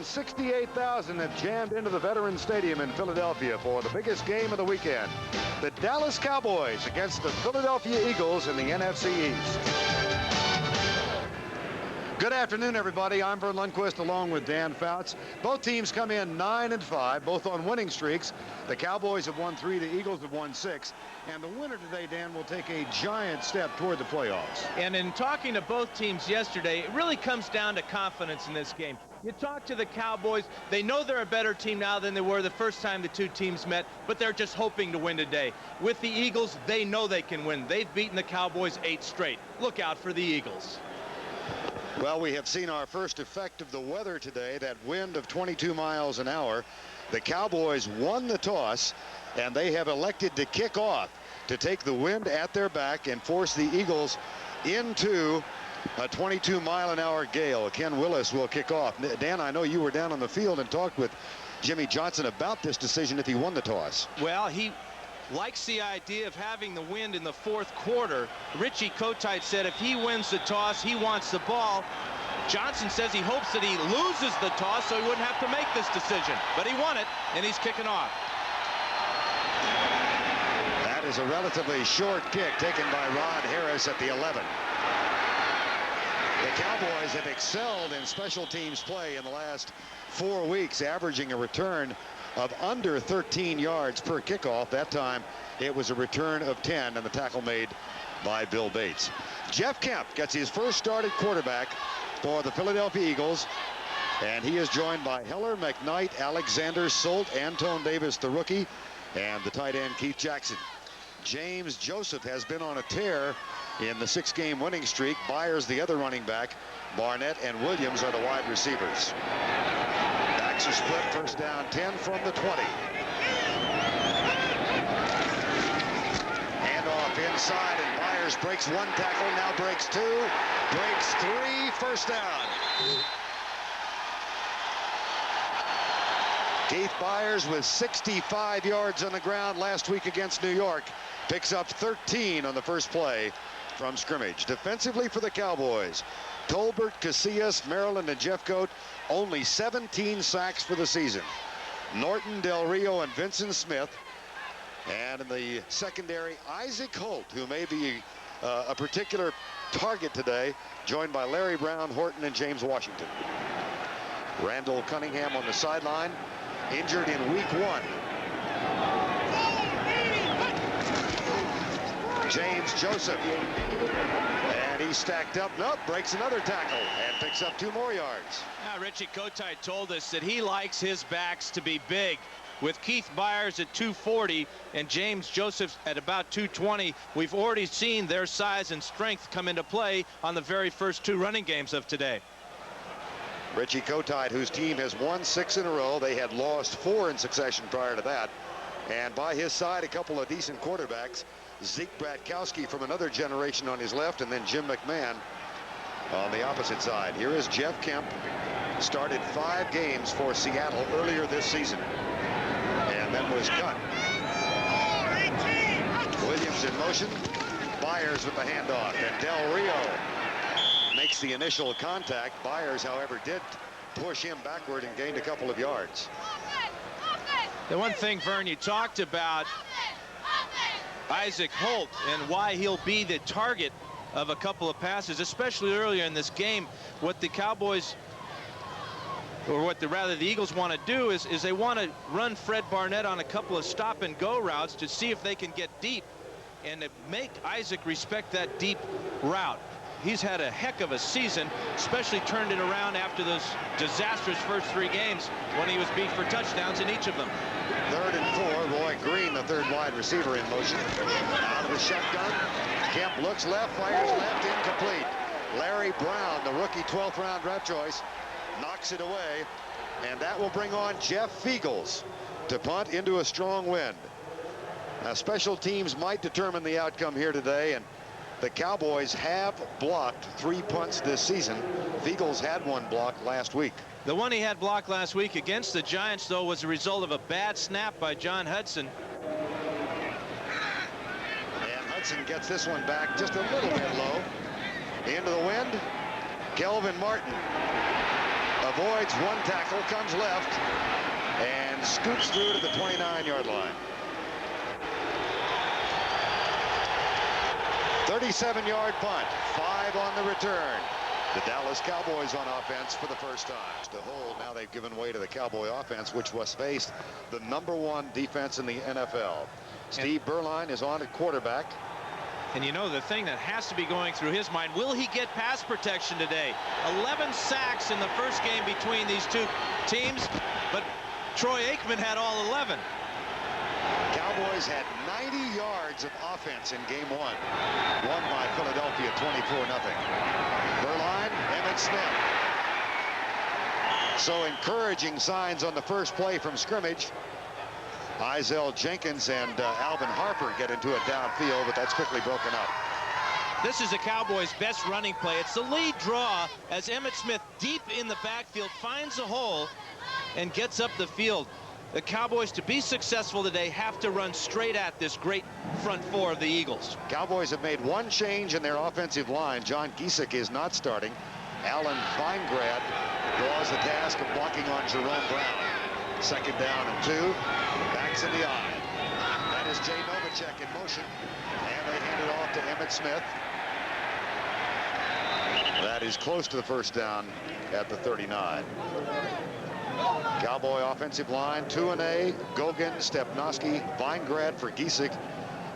168,000 have jammed into the Veterans Stadium in Philadelphia for the biggest game of the weekend. The Dallas Cowboys against the Philadelphia Eagles in the NFC East. Good afternoon, everybody. I'm Vern Lundquist along with Dan Fouts. Both teams come in 9-5, both on winning streaks. The Cowboys have won 3, the Eagles have won 6. And the winner today, Dan, will take a giant step toward the playoffs. And in talking to both teams yesterday, it really comes down to confidence in this game. You talk to the Cowboys, they know they're a better team now than they were the first time the two teams met, but they're just hoping to win today. With the Eagles, they know they can win. They've beaten the Cowboys 8 straight. Look out for the Eagles. Well, we have seen our first effect of the weather today, that wind of 22 miles an hour. The Cowboys won the toss, and they have elected to kick off to take the wind at their back and force the Eagles into a 22-mile-an-hour gale. Ken Willis will kick off. Dan, I know you were down on the field and talked with Jimmy Johnson about this decision if he won the toss. Well, he likes the idea of having the wind in the fourth quarter. Richie Kotite said if he wins the toss, he wants the ball. Johnson says he hopes that he loses the toss so he wouldn't have to make this decision. But he won it, and he's kicking off. That is a relatively short kick taken by Rod Harris at the 11. The Cowboys have excelled in special teams play in the last 4 weeks, averaging a return of under 13 yards per kickoff. That time it was a return of 10, and the tackle made by Bill Bates. Jeff Kemp gets his first start at quarterback for the Philadelphia Eagles, and he is joined by Heller, McKnight, Alexander, Solt, Antone Davis, the rookie, and the tight end Keith Jackson. James Joseph has been on a tear in the 6-game winning streak. Byers, the other running back. Barnett and Williams are the wide receivers. Backs are split, first down 10 from the 20. Handoff inside, and Byers breaks 1 tackle, now breaks 2, breaks 3, first down. Keith Byers with 65 yards on the ground last week against New York. Picks up 13 on the first play from scrimmage. Defensively for the Cowboys, Tolbert, Casillas, Maryland, and Jeffcoat, only 17 sacks for the season. Norton, Del Rio, and Vincent Smith. And in the secondary, Isaac Holt, who may be a particular target today, joined by Larry Brown, Horton, and James Washington. Randall Cunningham on the sideline, injured in week 1. James Joseph, and he's stacked up. Nope, breaks another tackle and picks up 2 more yards. Now, Richie Kotite told us that he likes his backs to be big. With Keith Byers at 240 and James Joseph at about 220, we've already seen their size and strength come into play on the very first 2 running games of today. Richie Kotite, whose team has won 6 in a row. They had lost 4 in succession prior to that. And by his side, a couple of decent quarterbacks. Zeke Bratkowski from another generation on his left, and then Jim McMahon on the opposite side. Here is Jeff Kemp. Started 5 games for Seattle earlier this season, and then was cut. Williams in motion. Byers with the handoff, and Del Rio makes the initial contact. Byers, however, did push him backward and gained a couple of yards. The one thing, Vern, you talked about Isaac Holt and why he'll be the target of a couple of passes, especially earlier in this game. What the Cowboys, or what the Eagles want to do is they want to run Fred Barnett on a couple of stop-and-go routes to see if they can get deep and to make Isaac respect that deep route. He's had a heck of a season, especially turned it around after those disastrous first 3 games when he was beat for touchdowns in each of them. 3rd and 4. Roy Green, the 3rd wide receiver, in motion. Out of the shotgun. Kemp looks left, fires left, incomplete. Larry Brown, the rookie 12th round draft choice, knocks it away. And that will bring on Jeff Fiegels to punt into a strong wind. Now, special teams might determine the outcome here today, and the Cowboys have blocked 3 punts this season. Fiegels had 1 block last week. The one he had blocked last week against the Giants, though, was a result of a bad snap by John Hudson. And Hudson gets this one back just a little bit low. Into the wind, Kelvin Martin. A avoids one tackle, comes left, and scoots through to the 29-yard line. 37-yard punt, 5 on the return. The Dallas Cowboys on offense for the first time. To hold, now they've given way to the Cowboy offense, which was faced the #1 defense in the NFL. Steve Berline is on at quarterback. And you know, the thing that has to be going through his mind, will he get pass protection today? 11 sacks in the first game between these two teams, but Troy Aikman had all 11. Cowboys had 90 yards of offense in game 1. Won by Philadelphia 24-0. Berline, Emmett Smith. So encouraging signs on the first play from scrimmage. Izell Jenkins and Alvin Harper get into it downfield, but that's quickly broken up. This is the Cowboys' best running play. It's the lead draw as Emmitt Smith, deep in the backfield, finds a hole and gets up the field. The Cowboys, to be successful today, have to run straight at this great front four of the Eagles. Cowboys have made one change in their offensive line. John Giesick is not starting. Alan Feingrad draws the task of blocking on Jerome Brown. 2nd down and 2. Backs in the eye. That is Jay Novacek in motion. And they hand it off to Emmitt Smith. That is close to the first down at the 39. Cowboy offensive line, 2-A, Gogan, Stepnoski, Feingrad for Giesick.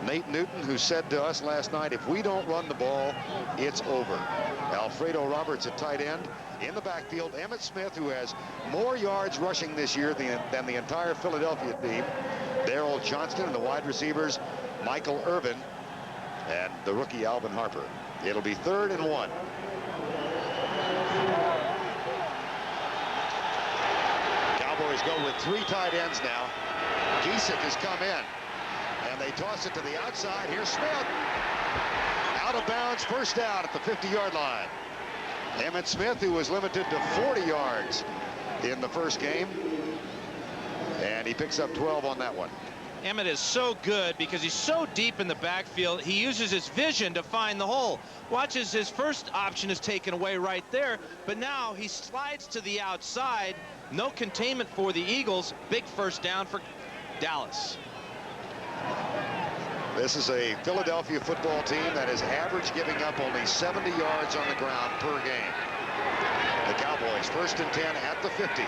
Nate Newton, who said to us last night, if we don't run the ball, it's over. Alfredo Roberts at tight end. In the backfield, Emmitt Smith, who has more yards rushing this year than the entire Philadelphia team. Darrell Johnston and the wide receivers, Michael Irvin and the rookie Alvin Harper. It'll be 3rd and 1. Cowboys go with 3 tight ends now. Giesick has come in, and they toss it to the outside. Here's Smith. Out of bounds, first down at the 50-yard line. Emmitt Smith, who was limited to 40 yards in the first game, and he picks up 12 on that one. Emmitt is so good because he's so deep in the backfield. He uses his vision to find the hole. Watches his first option is taken away right there, but now he slides to the outside. No containment for the Eagles. Big first down for Dallas. This is a Philadelphia football team that is average giving up only 70 yards on the ground per game. The Cowboys 1st and 10 at the 50.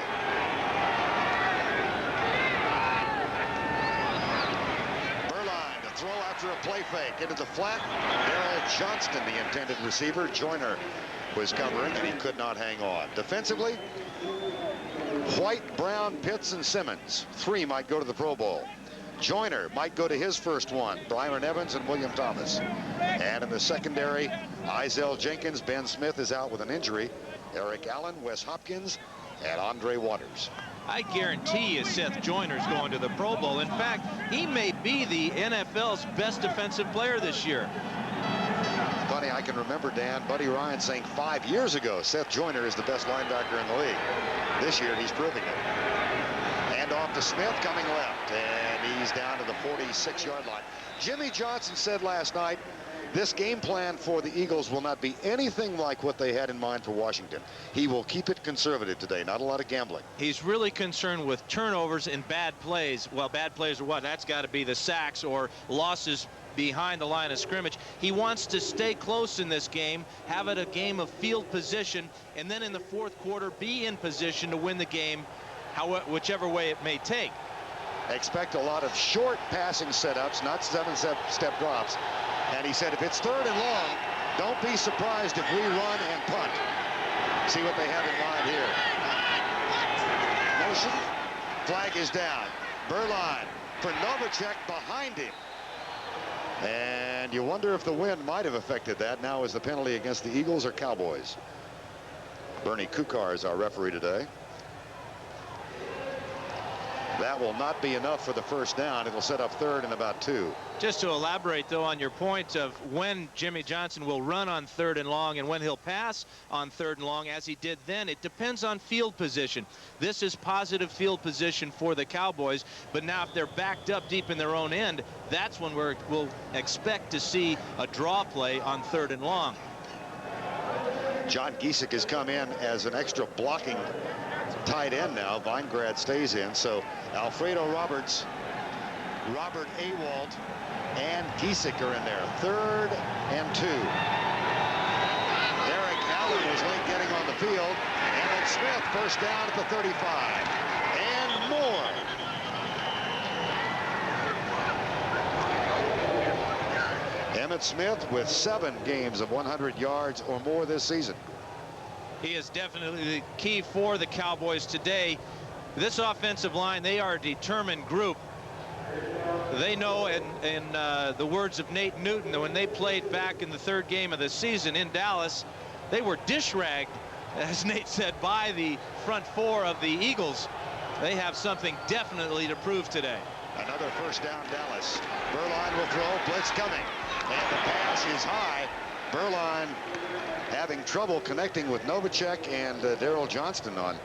Berline to throw after a play fake into the flat. Darrell Johnston, the intended receiver. Joyner was covering, and he could not hang on. Defensively, White, Brown, Pitts, and Simmons. 3 might go to the Pro Bowl. Joyner might go to his first one. Byron Evans and William Thomas. And in the secondary, Izell Jenkins, Ben Smith is out with an injury. Eric Allen, Wes Hopkins, and Andre Waters. I guarantee you Seth Joyner's going to the Pro Bowl. In fact, he may be the NFL's best defensive player this year. Funny, I can remember, Dan, Buddy Ryan saying 5 years ago Seth Joyner is the best linebacker in the league. This year he's proving it. And off to Smith, coming left, and he's down to the 46-yard line. Jimmy Johnson said last night this game plan for the Eagles will not be anything like what they had in mind for Washington. He will keep it conservative today, not a lot of gambling. He's really concerned with turnovers and bad plays. Well, bad plays are what? That's got to be the sacks or losses behind the line of scrimmage. He wants to stay close in this game, have it a game of field position, and then in the 4th quarter be in position to win the game, whichever way it may take. Expect a lot of short passing setups, not 7-step drops. And he said if it's 3rd and long, don't be surprised if we run and punt. See what they have in mind here. Motion. Flag is down. Berline for Novacek behind him. And you wonder if the wind might have affected that. Now is the penalty against the Eagles or Cowboys? Bernie Kukar is our referee today. That will not be enough for the first down. It'll set up 3rd and about 2. Just to elaborate, though, on your point of when Jimmy Johnson will run on 3rd and long and when he'll pass on 3rd and long, as he did then, it depends on field position. This is positive field position for the Cowboys, but now if they're backed up deep in their own end, that's when we'll expect to see a draw play on 3rd and long. John Giesick has come in as an extra blocking tight end now. Weingrad stays in. So Alfredo Roberts, Robert Awalt, and Giesick are in there. 3rd and 2. Eric Allen was late getting on the field. Emmett Smith first down at the 35. And more. Emmett Smith with 7 games of 100 yards or more this season. He is definitely the key for the Cowboys today. This offensive line, they are a determined group. They know, in the words of Nate Newton, that when they played back in the 3rd game of the season in Dallas, they were dish-ragged, as Nate said, by the front 4 of the Eagles. They have something definitely to prove today. Another first down, Dallas. Berline will throw. Blitz coming. And the pass is high. Berline having trouble connecting with Novacek and Daryl Johnston on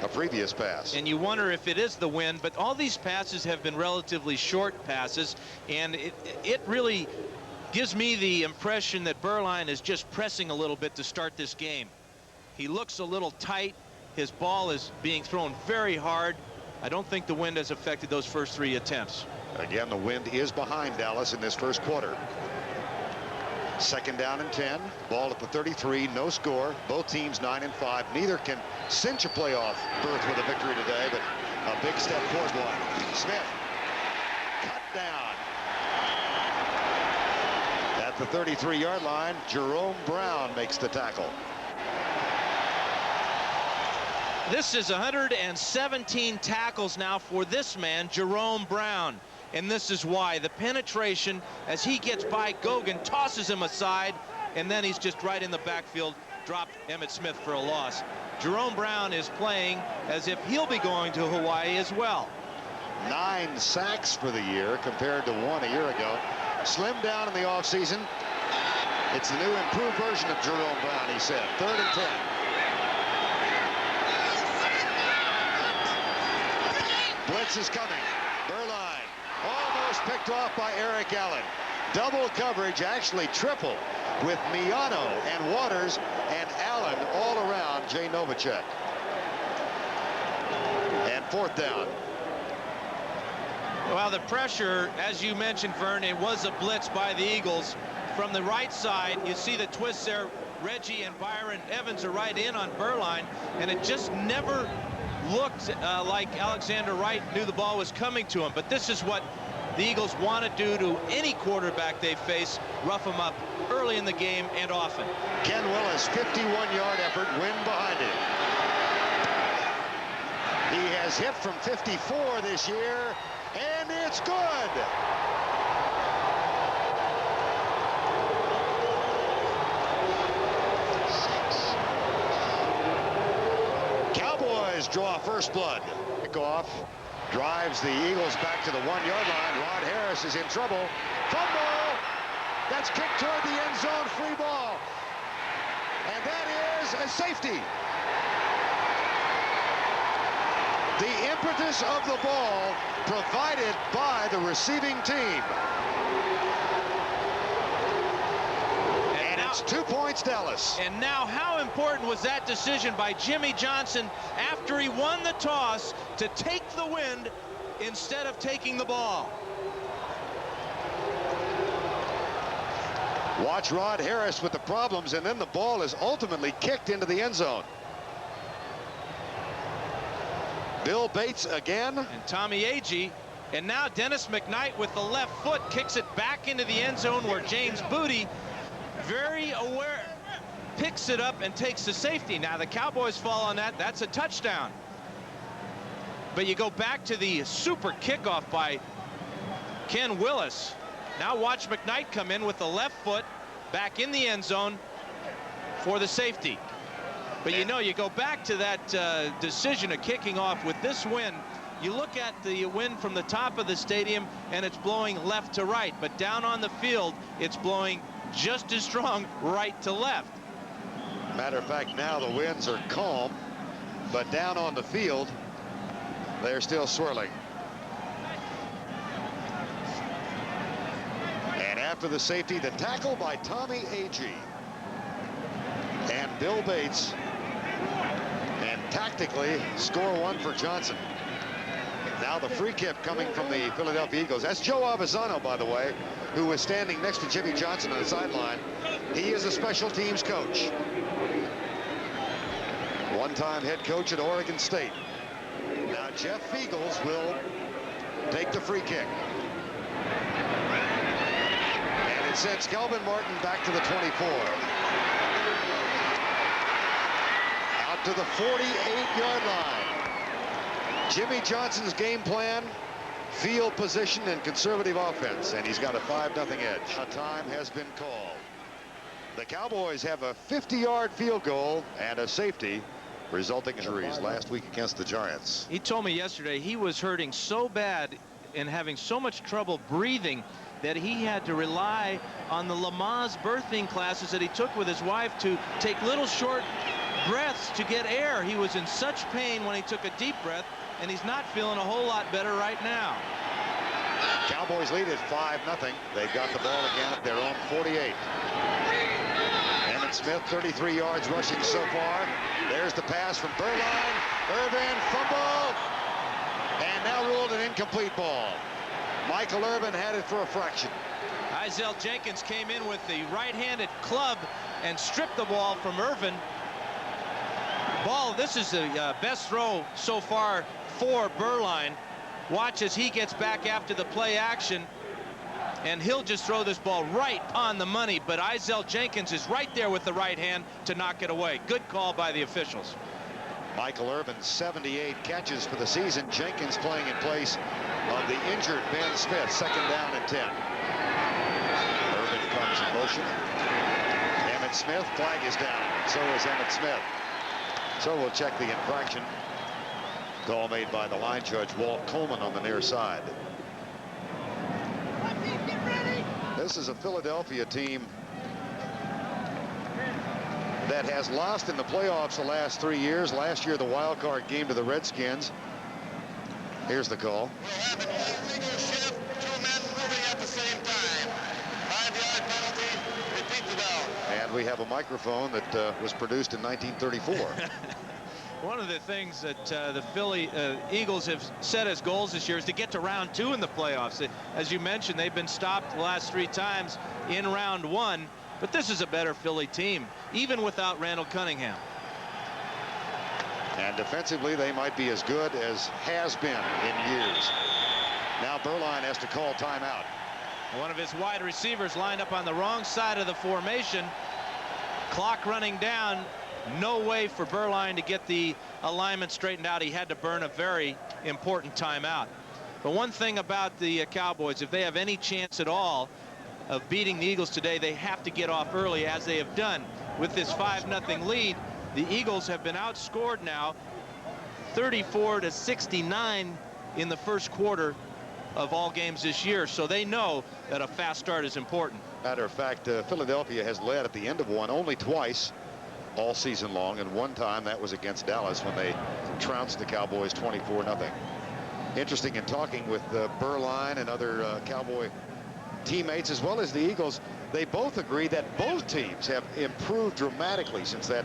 a previous pass. And you wonder if it is the wind, but all these passes have been relatively short passes, and it really gives me the impression that Berline is just pressing a little bit to start this game. He looks a little tight. His ball is being thrown very hard. I don't think the wind has affected those first 3 attempts. Again, the wind is behind Dallas in this first quarter. 2nd down and 10. Ball at the 33. No score. Both teams 9 and 5. Neither can cinch a playoff berth with a victory today, but a big step toward one. Smith cut down at the 33-yard line. Jerome Brown makes the tackle. This is 117 tackles now for this man, Jerome Brown. And this is why. The penetration, as he gets by Gogan, tosses him aside, and then he's just right in the backfield, dropped Emmitt Smith for a loss. Jerome Brown is playing as if he'll be going to Hawaii as well. 9 sacks for the year compared to 1 a year ago. Slimmed down in the offseason. It's the new improved version of Jerome Brown, he said. 3rd and 10. Blitz is coming. Berline almost picked off by Eric Allen. Double coverage, actually triple, with Miano and Waters and Allen all around Jay Novacek. And 4th down. Well, the pressure, as you mentioned, Vern, it was a blitz by the Eagles. From the right side, you see the twist there. Reggie and Byron Evans are right in on Berline, and it just never looked like Alexander Wright knew the ball was coming to him. But this is what the Eagles want to do to any quarterback they face, rough him up early in the game and often. Ken Willis, 51-yard effort, win behind him. He has hit from 54 this year, and it's good. Cowboys draw first blood. Kickoff drives the Eagles back to the 1-yard line. Rod Harris is in trouble. Fumble. That's kicked toward the end zone. Free ball. And that is a safety. The impetus of the ball provided by the receiving team. And it's 2 points, Dallas. And now, how important was that decision by Jimmy Johnson after he won the toss to take the wind instead of taking the ball? Watch Rod Harris with the problems, and then the ball is ultimately kicked into the end zone. Bill Bates again. And Tommy Agee. And now Dennis McKnight with the left foot kicks it back into the end zone, where James Booty, very aware, picks it up and takes the safety. Now the Cowboys fall on that. That's a touchdown. But you go back to the super kickoff by Ken Willis. Now watch McKnight come in with the left foot back in the end zone for the safety. But you know, you go back to that decision of kicking off with this wind. You look at the wind from the top of the stadium, and it's blowing left to right. But down on the field, it's blowing just as strong right to left. Matter of fact, now the winds are calm, but down on the field, they're still swirling. And after the safety, the tackle by Tommy Agee. And Bill Bates and tactically score one for Johnson. Now the free kick coming from the Philadelphia Eagles. That's Joe Avesano, by the way, who was standing next to Jimmy Johnson on the sideline. He is a special teams coach. One-time head coach at Oregon State. Now Jeff Eagles will take the free kick. And it sends Kelvin Martin back to the 24. Out to the 48-yard line. Jimmy Johnson's game plan, field position and conservative offense, and he's got a 5-0 edge. A time has been called. The Cowboys have a 50-yard field goal and a safety, resulting in injuries last week against the Giants. He told me yesterday he was hurting so bad and having so much trouble breathing that he had to rely on the Lamaze birthing classes that he took with his wife to take little short breaths to get air. He was in such pain when he took a deep breath, and he's not feeling a whole lot better right now. Cowboys lead at 5-0. They've got the ball again at their own 48. Emmett Smith, 33 yards rushing so far. There's the pass from Berline. Irvin, fumble, and now ruled an incomplete ball. Michael Irvin had it for a fraction. Izell Jenkins came in with the right-handed club and stripped the ball from Irvin. Ball, this is the best throw so far for Berline. Watch as he gets back after the play action, and he'll just throw this ball right on the money, but Izell Jenkins is right there with the right hand to knock it away. Good call by the officials. Michael Irvin, 78 catches for the season. Jenkins playing in place of the injured Ben Smith. 2nd down and 10. Irvin comes in motion. Emmett Smith, flag is down. So is Emmett Smith. So we'll check the infraction. Call made by the line judge, Walt Coleman, on the near side. This is a Philadelphia team that has lost in the playoffs the last 3 years. Last year, the wild card game to the Redskins. Here's the call. Will have an illegal shift, 2 men moving at the same time. 5-yard penalty, repeat the down. And we have a microphone that was produced in 1934. One of the things that the Philly Eagles have set as goals this year is to get to round 2 in the playoffs. As you mentioned, they've been stopped the last 3 times in round 1, but this is a better Philly team, even without Randall Cunningham. And defensively, they might be as good as has been in years. Now Berline has to call timeout. One of his wide receivers lined up on the wrong side of the formation. Clock running down. No way for Berline to get the alignment straightened out. He had to burn a very important timeout. But one thing about the Cowboys, if they have any chance at all of beating the Eagles today, they have to get off early, as they have done. With this 5-0 lead, the Eagles have been outscored now 34-69 in the first quarter of all games this year. So they know that a fast start is important. Matter of fact, Philadelphia has led at the end of one only twice all season long, and one time that was against Dallas when they trounced the Cowboys 24-0. Interesting, in talking with Berline and other Cowboy teammates as well as the Eagles, they both agree that both teams have improved dramatically since that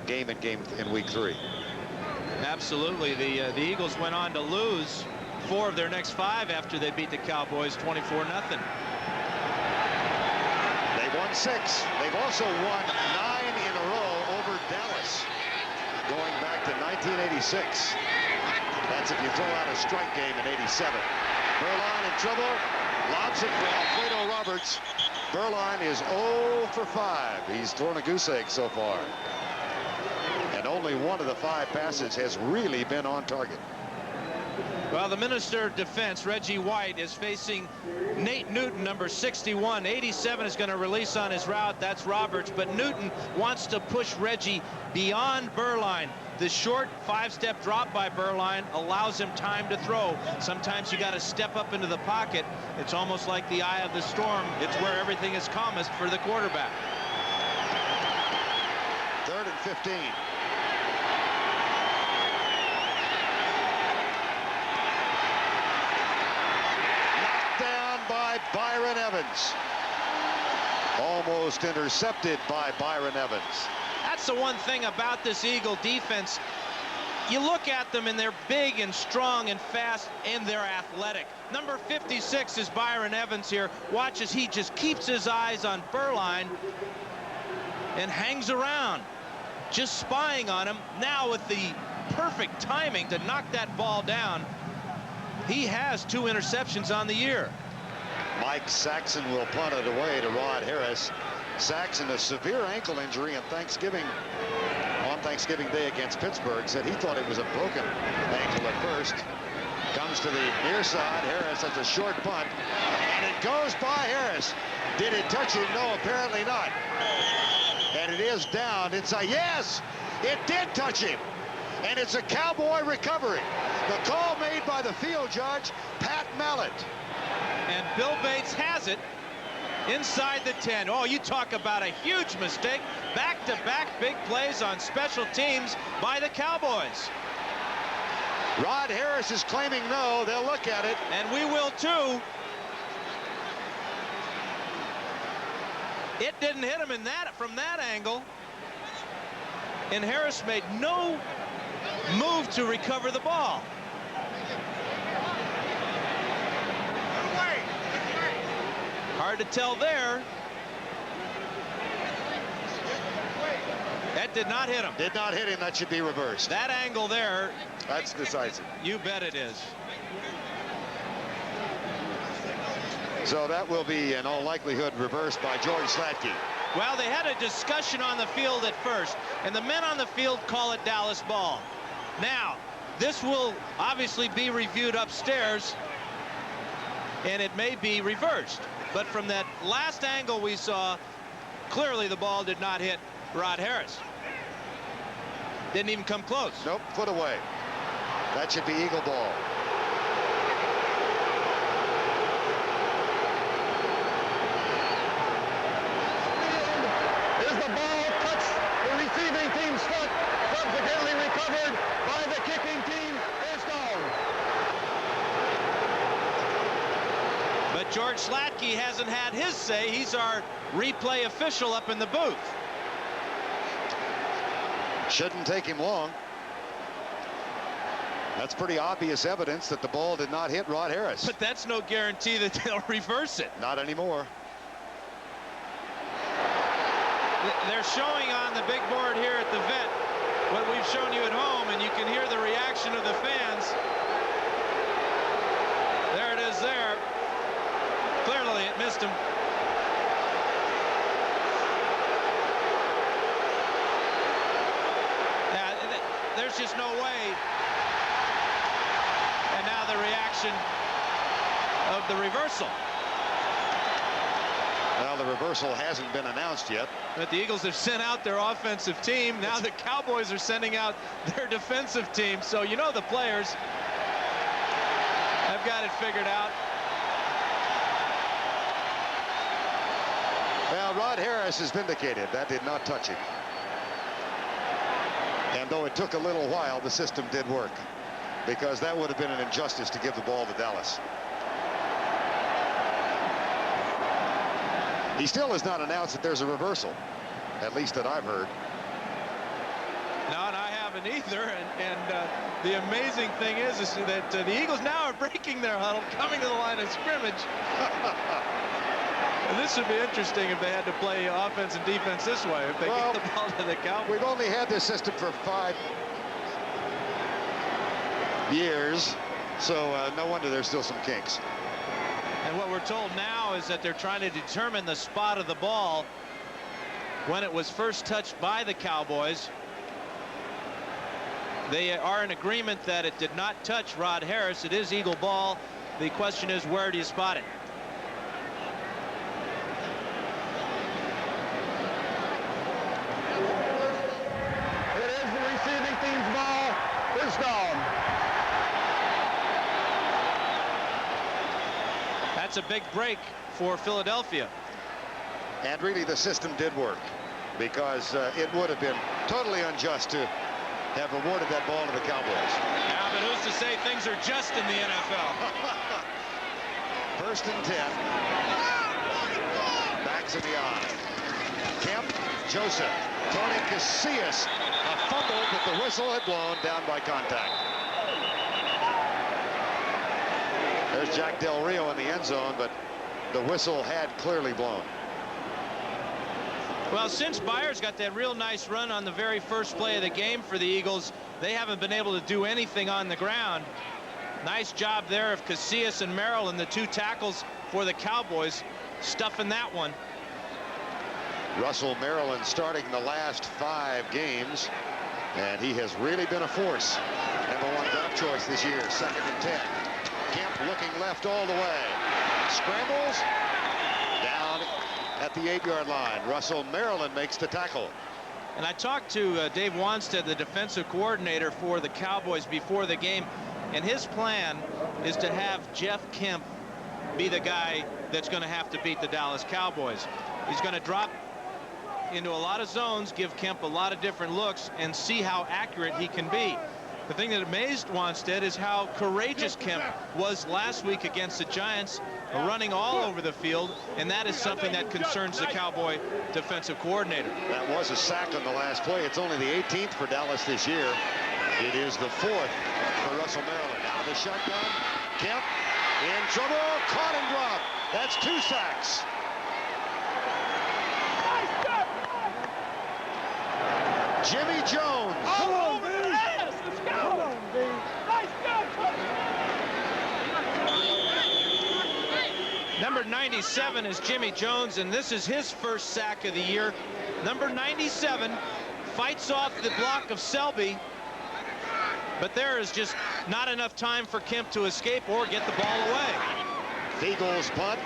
game in week 3. Absolutely. The Eagles went on to lose 4 of their next 5 after they beat the Cowboys 24-0. They won 6. They've also won 9 in a row over Dallas, going back to 1986. That's if you throw out a strike game in '87. Berline in trouble, lobs it for Alfredo Roberts. Berline is 0 for 5. He's thrown a goose egg so far, and only 1 of the 5 passes has really been on target. Well, the Minister of Defense, Reggie White, is facing Nate Newton, number 61. 87 is going to release on his route. That's Roberts. But Newton wants to push Reggie beyond Berline. The short 5-step drop by Berline allows him time to throw. Sometimes you got to step up into the pocket. It's almost like the eye of the storm. It's where everything is calmest for the quarterback. 3rd and 15. By Byron Evans. Almost intercepted by Byron Evans. That's the one thing about this Eagle defense. You look at them and they're big and strong and fast and they're athletic. Number 56 is Byron Evans here. Watch as he just keeps his eyes on Berline and hangs around, just spying on him. Now with the perfect timing to knock that ball down. He has 2 interceptions on the year. Mike Saxon will punt it away to Rod Harris. Saxon, a severe ankle injury on Thanksgiving Day against Pittsburgh, said he thought it was a broken ankle at first. Comes to the near side. Harris has a short punt, and it goes by Harris. Did it touch him? No, apparently not. And it is down inside. Yes, it did touch him. And it's a Cowboy recovery. The call made by the field judge, Pat Mallett. And Bill Bates has it inside the 10. Oh, you talk about a huge mistake. Back-to-back big plays on special teams by the Cowboys. Rod Harris is claiming no. They'll look at it. And we will too. It didn't hit him from that angle. And Harris made no move to recover the ball. Hard to tell there. That did not hit him. Did not hit him. That should be reversed. That angle there. That's decisive. You bet it is. So that will be in all likelihood reversed by George Slatke. Well, they had a discussion on the field at first, and the men on the field call it Dallas ball. Now, this will obviously be reviewed upstairs, and it may be reversed. But from that last angle we saw, clearly the ball did not hit Rod Harris. Didn't even come close. Nope, foot away. That should be Eagle ball. Is the ball touch the receiving team's foot, subsequently recovered by the kicking team, is gone. But George Slatke hasn't had his say. He's our replay official up in the booth. Shouldn't take him long. That's pretty obvious evidence that the ball did not hit Rod Harris. But that's no guarantee that they'll reverse it. Not anymore. They're showing on the big board here at the vet what we've shown you at home, and you can hear the reaction of the fans. There it is there. Clearly it missed him. There's just no way. And now the reaction of the reversal. Well, the reversal hasn't been announced yet. But the Eagles have sent out their offensive team. Now the Cowboys are sending out their defensive team. So you know the players have got it figured out. Well, Rod Harris is vindicated. That did not touch him. And though it took a little while, the system did work, because that would have been an injustice to give the ball to Dallas. He still has not announced that there's a reversal, at least that I've heard. No, and I haven't either. And the amazing thing is that the Eagles now are breaking their huddle, coming to the line of scrimmage. And this would be interesting if they had to play offense and defense this way, if they get the ball to the Cowboys. We've only had this system for 5 years, so no wonder there's still some kinks. And what we're told now is that they're trying to determine the spot of the ball when it was first touched by the Cowboys. They are in agreement that it did not touch Rod Harris. It is Eagle ball. The question is, where do you spot it? That's a big break for Philadelphia. And really the system did work, because it would have been totally unjust to have awarded that ball to the Cowboys. Yeah, but who's to say things are just in the NFL? 1st and 10. Backs in the eye. Kemp, Joseph, Tony Casillas, a fumble, but the whistle had blown, down by contact. There's Jack Del Rio in the end zone, but the whistle had clearly blown. Well, since Byers got that real nice run on the very first play of the game for the Eagles, they haven't been able to do anything on the ground. Nice job there of Casillas and Merrill, and the two tackles for the Cowboys, stuffing that one. Russell Maryland starting the last 5 games, and he has really been a force. #1 draft choice this year, 2nd and 10. Kemp looking left all the way. Scrambles down at the 8-yard line. Russell Maryland makes the tackle. And I talked to Dave Wanstead, the defensive coordinator for the Cowboys, before the game, and his plan is to have Jeff Kemp be the guy that's going to have to beat the Dallas Cowboys. He's going to drop into a lot of zones, give Kemp a lot of different looks, and see how accurate he can be. The thing that amazed Wanstead is how courageous Kemp was last week against the Giants, running all over the field, and that is something that concerns the Cowboy defensive coordinator. That was a sack on the last play. It's only the 18th for Dallas this year. It is the 4th for Russell Maryland. Now the shotgun. Kemp in trouble. Caught and dropped. That's 2 sacks. Jimmy Jones. Oh, yes, let's go. Nice go. Number 97 is Jimmy Jones, and this is his first sack of the year. Number 97 fights off the block of Selby, but there is just not enough time for Kemp to escape or get the ball away. Eagles punt.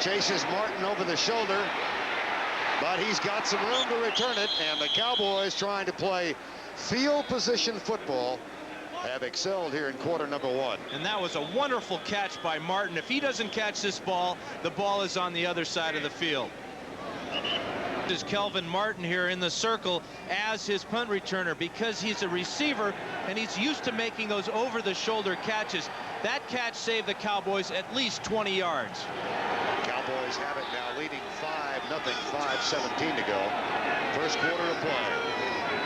Chases Martin over the shoulder, but he's got some room to return it, and the Cowboys, trying to play field position football, have excelled here in quarter number 1. And that was a wonderful catch by Martin. If he doesn't catch this ball, the ball is on the other side of the field. Is Kelvin Martin here in the circle as his punt returner, because he's a receiver and he's used to making those over-the-shoulder catches. That catch saved the Cowboys at least 20 yards. Cowboys have it now, leading 5-0, 5:17 to go. First quarter of play.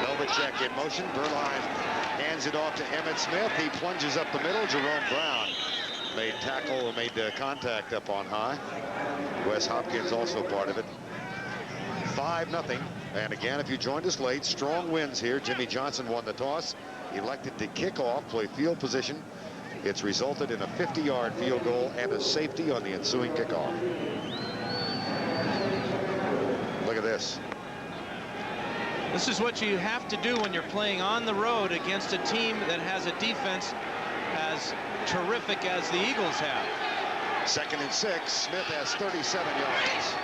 Novacek in motion. Berline hands it off to Emmitt Smith. He plunges up the middle. Jerome Brown made contact up on high. Wes Hopkins also part of it. 5-0. And again, if you joined us late, strong wins here. Jimmy Johnson won the toss, elected to kick off, play field position. It's resulted in a 50-yard field goal and a safety on the ensuing kickoff. Look at this. This is what you have to do when you're playing on the road against a team that has a defense as terrific as the Eagles have. 2nd and 6. Smith has 37 yards.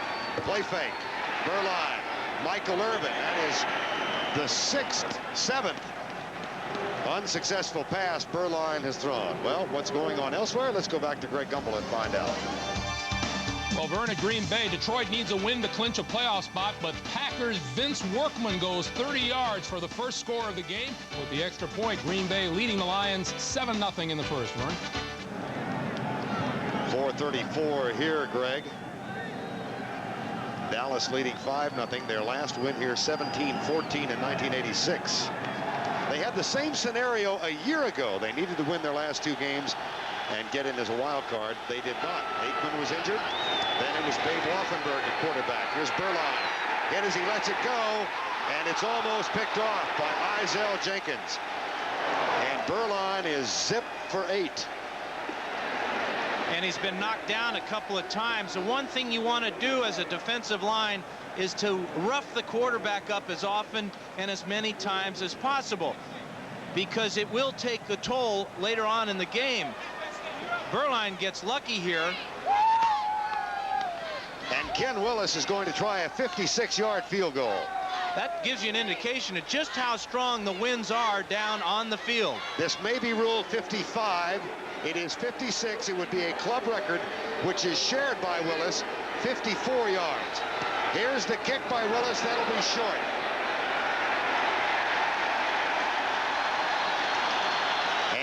Play fake. Berline. Michael Irvin. That is the 6th, 7th unsuccessful pass Berline has thrown. Well, what's going on elsewhere? Let's go back to Greg Gumbel and find out. Well, Vern at Green Bay. Detroit needs a win to clinch a playoff spot, but Packers' Vince Workman goes 30 yards for the first score of the game. With the extra point, Green Bay leading the Lions 7-0 in the first, Vern. 4:34 here, Greg. Dallas leading 5-0. Their last win here, 17-14 in 1986. They had the same scenario a year ago. They needed to win their last 2 games and get in as a wild card. They did not. Aikman was injured. Then it was Babe Laufenberg at quarterback. Here's Berline. Hit as he lets it go, and it's almost picked off by Izell Jenkins. And Berline is zipped for 8. And he's been knocked down a couple of times. The one thing you want to do as a defensive line is to rough the quarterback up as often and as many times as possible, because it will take a toll later on in the game. Berline gets lucky here. And Ken Willis is going to try a 56-yard field goal. That gives you an indication of just how strong the winds are down on the field. This may be ruled 55. It is 56. It would be a club record, which is shared by Willis, 54 yards. Here's the kick by Willis. That'll be short.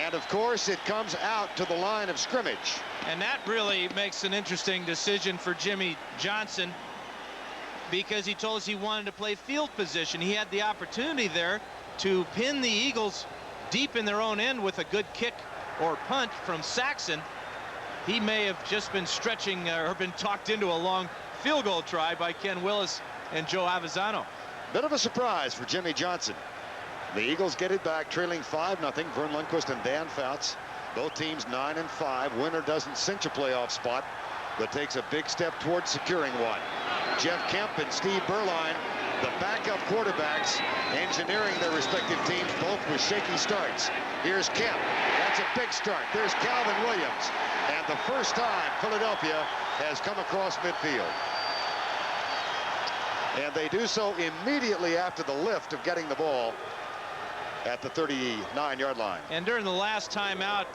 And of course, it comes out to the line of scrimmage. And that really makes an interesting decision for Jimmy Johnson. because he told us he wanted to play field position. He had the opportunity there to pin the Eagles deep in their own end with a good kick or punt from Saxon. He may have just been stretching or been talked into a long field goal try by Ken Willis and Joe Avezzano. Bit of a surprise for Jimmy Johnson. The Eagles get it back, trailing 5-0. Vern Lundquist and Dan Fouts. Both teams 9-5. Winner doesn't cinch a playoff spot, but takes a big step towards securing one. Jeff Kemp and Steve Berline, the backup quarterbacks, engineering their respective teams, both with shaky starts. Here's Kemp. That's a big start. There's Calvin Williams. And the first time Philadelphia has come across midfield. And they do so immediately after the lift of getting the ball at the 39-yard line. And during the last timeout,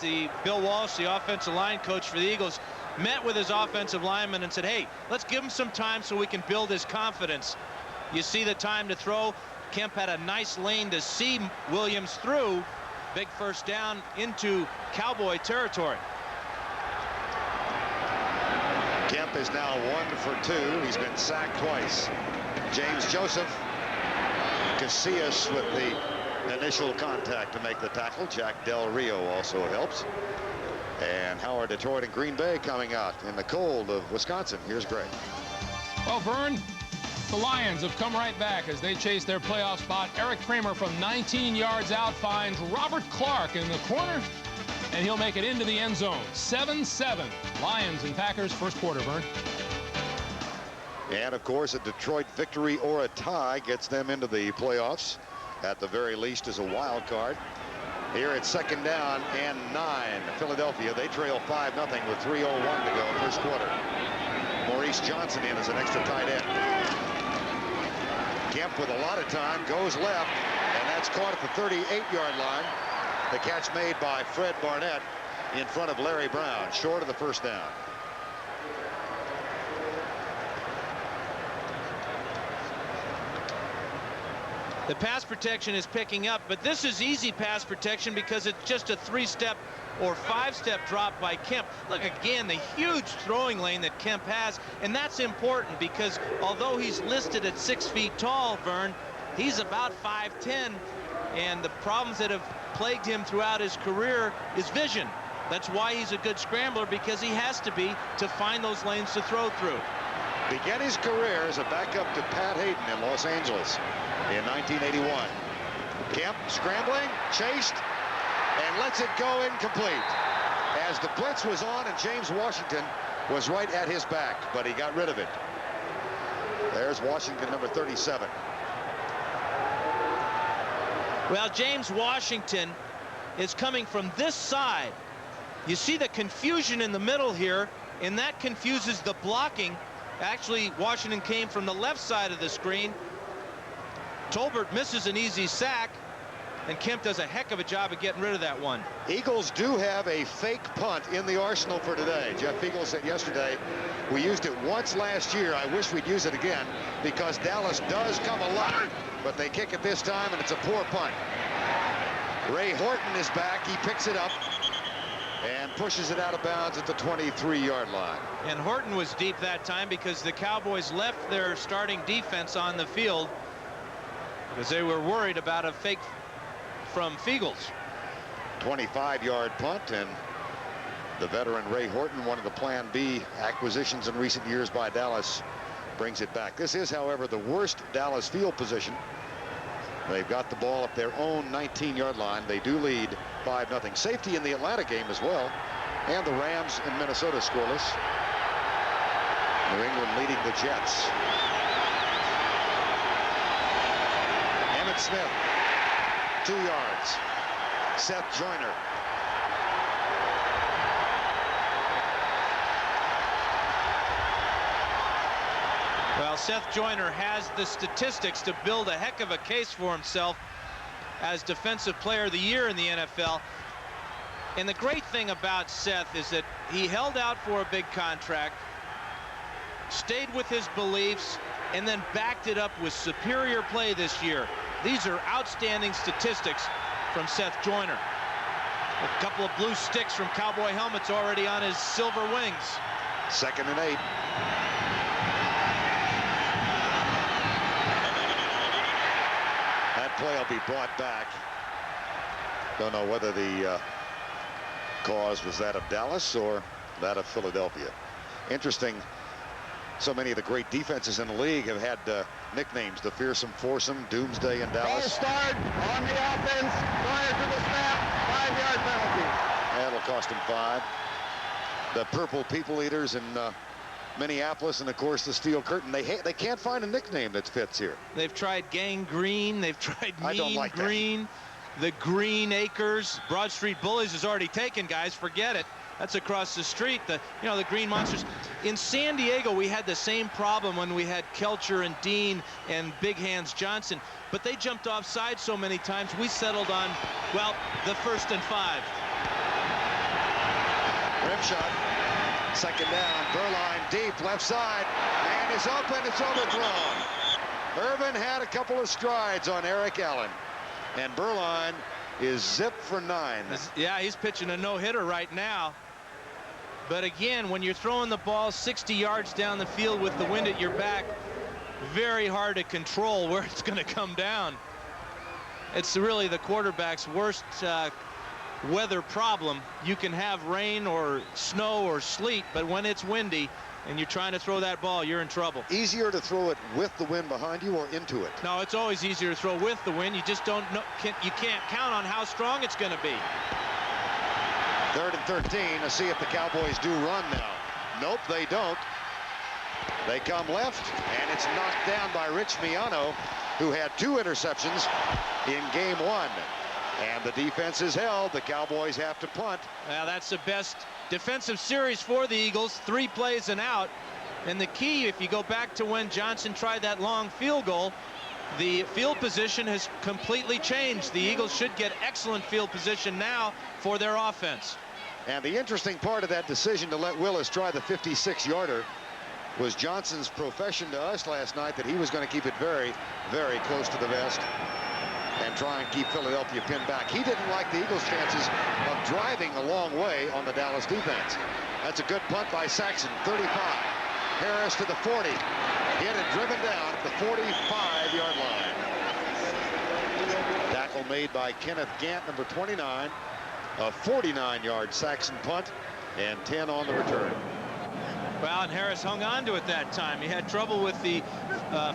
Bill Walsh, the offensive line coach for the Eagles, met with his offensive lineman and said, hey, let's give him some time so we can build his confidence. You see the time to throw. Kemp had a nice lane to see Williams through. Big first down into Cowboy territory. Kemp is now 1 for 2. He's been sacked twice. James Joseph, Casillas with the initial contact to make the tackle. Jack Del Rio also helps. And Howard, Detroit, and Green Bay coming out in the cold of Wisconsin. Here's Greg. Well, Vern, the Lions have come right back as they chase their playoff spot. Eric Kramer from 19 yards out finds Robert Clark in the corner, and he'll make it into the end zone. 7-7. Lions and Packers, first quarter, Vern. And, of course, a Detroit victory or a tie gets them into the playoffs. At the very least as a wild card. Here it's 2nd down and 9. Philadelphia, they trail 5-0 with 3:01 to go first quarter. Maurice Johnson in as an extra tight end. Kemp with a lot of time goes left, and that's caught at the 38-yard line. The catch made by Fred Barnett in front of Larry Brown, short of the first down. The pass protection is picking up, but this is easy pass protection because it's just a 3-step or 5-step drop by Kemp. Look again, the huge throwing lane that Kemp has, and that's important because although he's listed at 6 feet tall, Vern, he's about 5'10", and the problems that have plagued him throughout his career is vision. That's why he's a good scrambler, because he has to be to find those lanes to throw through. Began his career as a backup to Pat Hayden in Los Angeles in 1981. Kemp scrambling, chased, and lets it go incomplete. As the blitz was on and James Washington was right at his back, but he got rid of it. There's Washington, number 37. Well, James Washington is coming from this side. You see the confusion in the middle here, and that confuses the blocking. Actually, Washington came from the left side of the screen. Tolbert misses an easy sack, and Kemp does a heck of a job of getting rid of that one. Eagles do have a fake punt in the arsenal for today. Jeff Eagle said yesterday, we used it once last year. I wish we'd use it again, because Dallas does come a lot, but they kick it this time, and it's a poor punt. Ray Horton is back. He picks it up and pushes it out of bounds at the 23-yard line. And Horton was deep that time because the Cowboys left their starting defense on the field because they were worried about a fake from Fiegels. 25-yard punt, and the veteran Ray Horton, one of the Plan B acquisitions in recent years by Dallas, brings it back. This is, however, the worst Dallas field position. They've got the ball at their own 19-yard line. They do lead 5-0. Safety in the Atlanta game as well. And the Rams in Minnesota scoreless. New England leading the Jets. Emmitt Smith, 2 yards. Seth Joyner. Well, Seth Joyner has the statistics to build a heck of a case for himself as Defensive Player of the Year in the NFL. And the great thing about Seth is that he held out for a big contract, stayed with his beliefs, and then backed it up with superior play this year. These are outstanding statistics from Seth Joyner. A couple of blue sticks from Cowboy helmets already on his silver wings. 2nd and 8. play will be brought back. Don't know whether the cause was that of Dallas or that of Philadelphia. Interesting. So many of the great defenses in the league have had nicknames: the Fearsome Foursome, Doomsday, and Dallas. Ball start on the offense prior to the snap. 5-yard penalty. That'll cost him 5. The Purple People Eaters in Minneapolis, and of course the Steel Curtain. They can't find a nickname that fits here. They've tried Gang Green. They've tried Mean Green. The Green Acres. Broad Street Bullies is already taken, guys. Forget it. That's across the street. The Green Monsters. In San Diego, we had the same problem when we had Kelcher and Dean and Big Hands Johnson. But they jumped offside so many times, we settled on, well, the 1st and 5. Rim shot. 2nd down. Burline deep left side. Man is open. It's overthrown. Irvin had a couple of strides on Eric Allen. And Burline is zipped for 9. Yeah, he's pitching a no-hitter right now. But again, when you're throwing the ball 60 yards down the field with the wind at your back, very hard to control where it's going to come down. It's really the quarterback's worst weather problem. You can have rain or snow or sleet, but when it's windy and you're trying to throw that ball, you're in trouble. Easier to throw it with the wind behind you or into it? No, it's always easier to throw with the wind. You just don't know, you can't count on how strong it's going to be. 3rd and 13. Let's see if the Cowboys do run now. Nope, they don't. They come left, and it's knocked down by Rich Miano, who had 2 interceptions in game 1. And the defense is held. The Cowboys have to punt. Well, that's the best defensive series for the Eagles. 3 plays and out. And the key, if you go back to when Johnson tried that long field goal, the field position has completely changed. The Eagles should get excellent field position now for their offense. And the interesting part of that decision to let Willis try the 56-yarder was Johnson's profession to us last night that he was going to keep it very, very close to the vest and try and keep Philadelphia pinned back. He didn't like the Eagles' chances of driving a long way on the Dallas defense. That's a good punt by Saxon. 35. Harris to the 40. Hit and driven down at the 45-yard line. Tackle made by Kenneth Gant, number 29. A 49-yard Saxon punt and 10 on the return. Well, and Harris hung on to it that time. He had trouble with the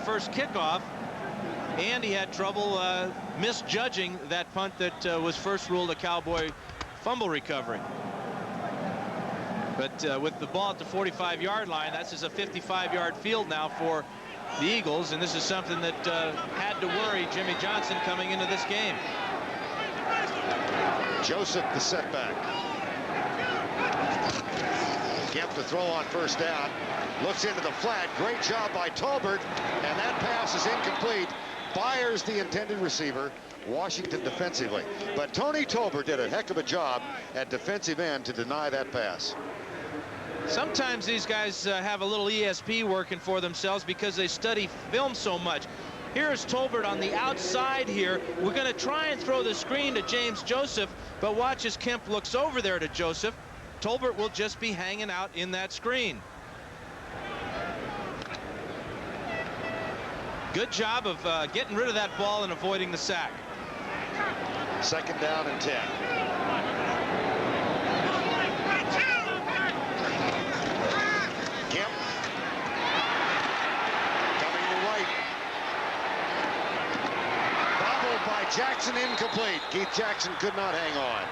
first kickoff, and he had trouble misjudging that punt that was first ruled a Cowboy fumble recovery. But with the ball at the 45-yard line, that's just a 55-yard field now for the Eagles, and this is something that had to worry Jimmy Johnson coming into this game. Joseph the setback. Kemp to throw on 1st down. Looks into the flat. Great job by Tolbert, and that pass is incomplete. Fires the intended receiver. Washington defensively. But Tony Tolbert did a heck of a job at defensive end to deny that pass. Sometimes these guys have a little ESP working for themselves because they study film so much. Here's Tolbert on the outside here. We're going to try and throw the screen to James Joseph, but watch as Kemp looks over there to Joseph. Tolbert will just be hanging out in that screen. Good job of getting rid of that ball and avoiding the sack. 2nd down and 10. Kemp coming to right. Bobbled by Jackson, incomplete. Keith Jackson could not hang on.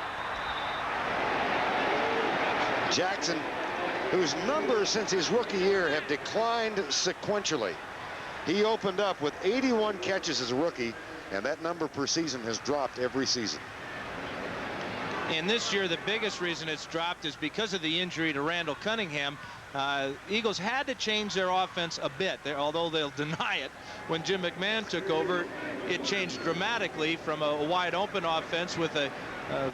Jackson, whose numbers since his rookie year have declined sequentially. He opened up with 81 catches as a rookie, and that number per season has dropped every season. And this year, the biggest reason it's dropped is because of the injury to Randall Cunningham. Eagles had to change their offense a bit, although they'll deny it. When Jim McMahon took over, it changed dramatically from a wide open offense with a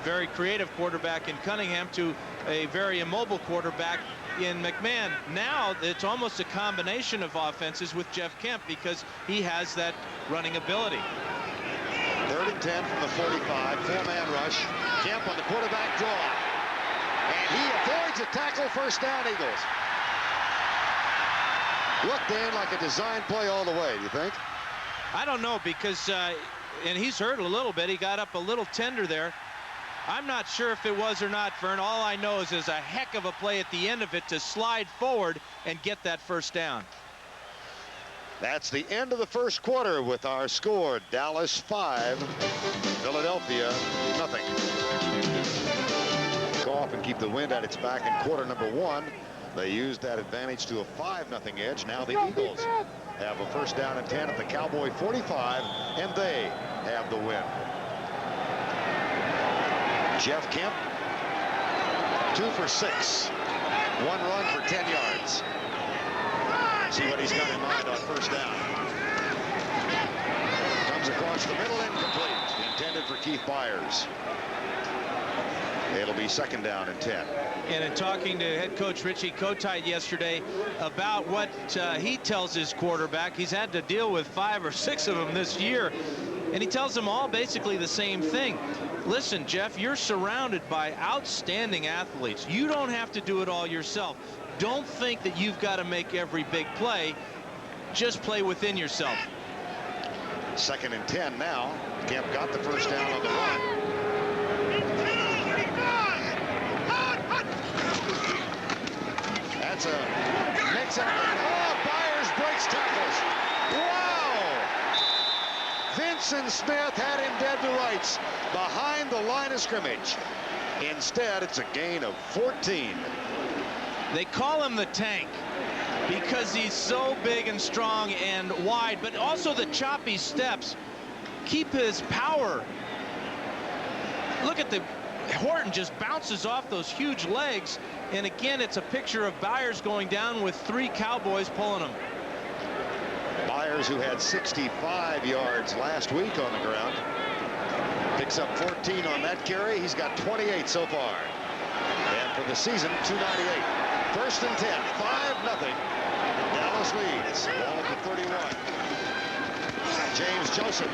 very creative quarterback in Cunningham to a very immobile quarterback in McMahon. Now it's almost a combination of offenses with Jeff Kemp because he has that running ability. 3rd and 10 from the 45. 4-man rush. Kemp on the quarterback draw. And he avoids a tackle. 1st down, Eagles. Looked in like a design play all the way, do you think? I don't know, because and he's hurt a little bit. He got up a little tender there. I'm not sure if it was or not, Vern. All I know is there's a heck of a play at the end of it to slide forward and get that first down. That's the end of the first quarter with our score. Dallas 5, Philadelphia nothing. Go off and keep the wind at its back in quarter number 1. They used that advantage to a 5-0 edge. Now the Eagles have a first down and 10 at the Cowboy 45, and they have the win. Jeff Kemp, 2 for 6. 1 run for 10 yards. See what he's got in mind on first down. Comes across the middle, incomplete. Intended for Keith Byers. It'll be second down and 10. And in talking to head coach Richie Kotite yesterday about what he tells his quarterback, he's had to deal with 5 or 6 of them this year. And he tells them all basically the same thing. Listen, Jeff, you're surrounded by outstanding athletes. You don't have to do it all yourself. Don't think that you've got to make every big play. Just play within yourself. Second and 10 now. Kemp got the first down on the run. That's a mix up. Oh, Byers breaks tackles. Wow! Vincent Smith had him dead to rights behind the line of scrimmage. Instead, it's a gain of 14. They call him the Tank because he's so big and strong and wide, but also the choppy steps keep his power. Look at the Horton just bounces off those huge legs, and again it's a picture of Byers going down with 3 Cowboys pulling him. Byers, who had 65 yards last week on the ground, picks up 14 on that carry. He's got 28 so far, and for the season 298. First and 10, 5-0. Dallas leads. Ball at the 31. James Joseph,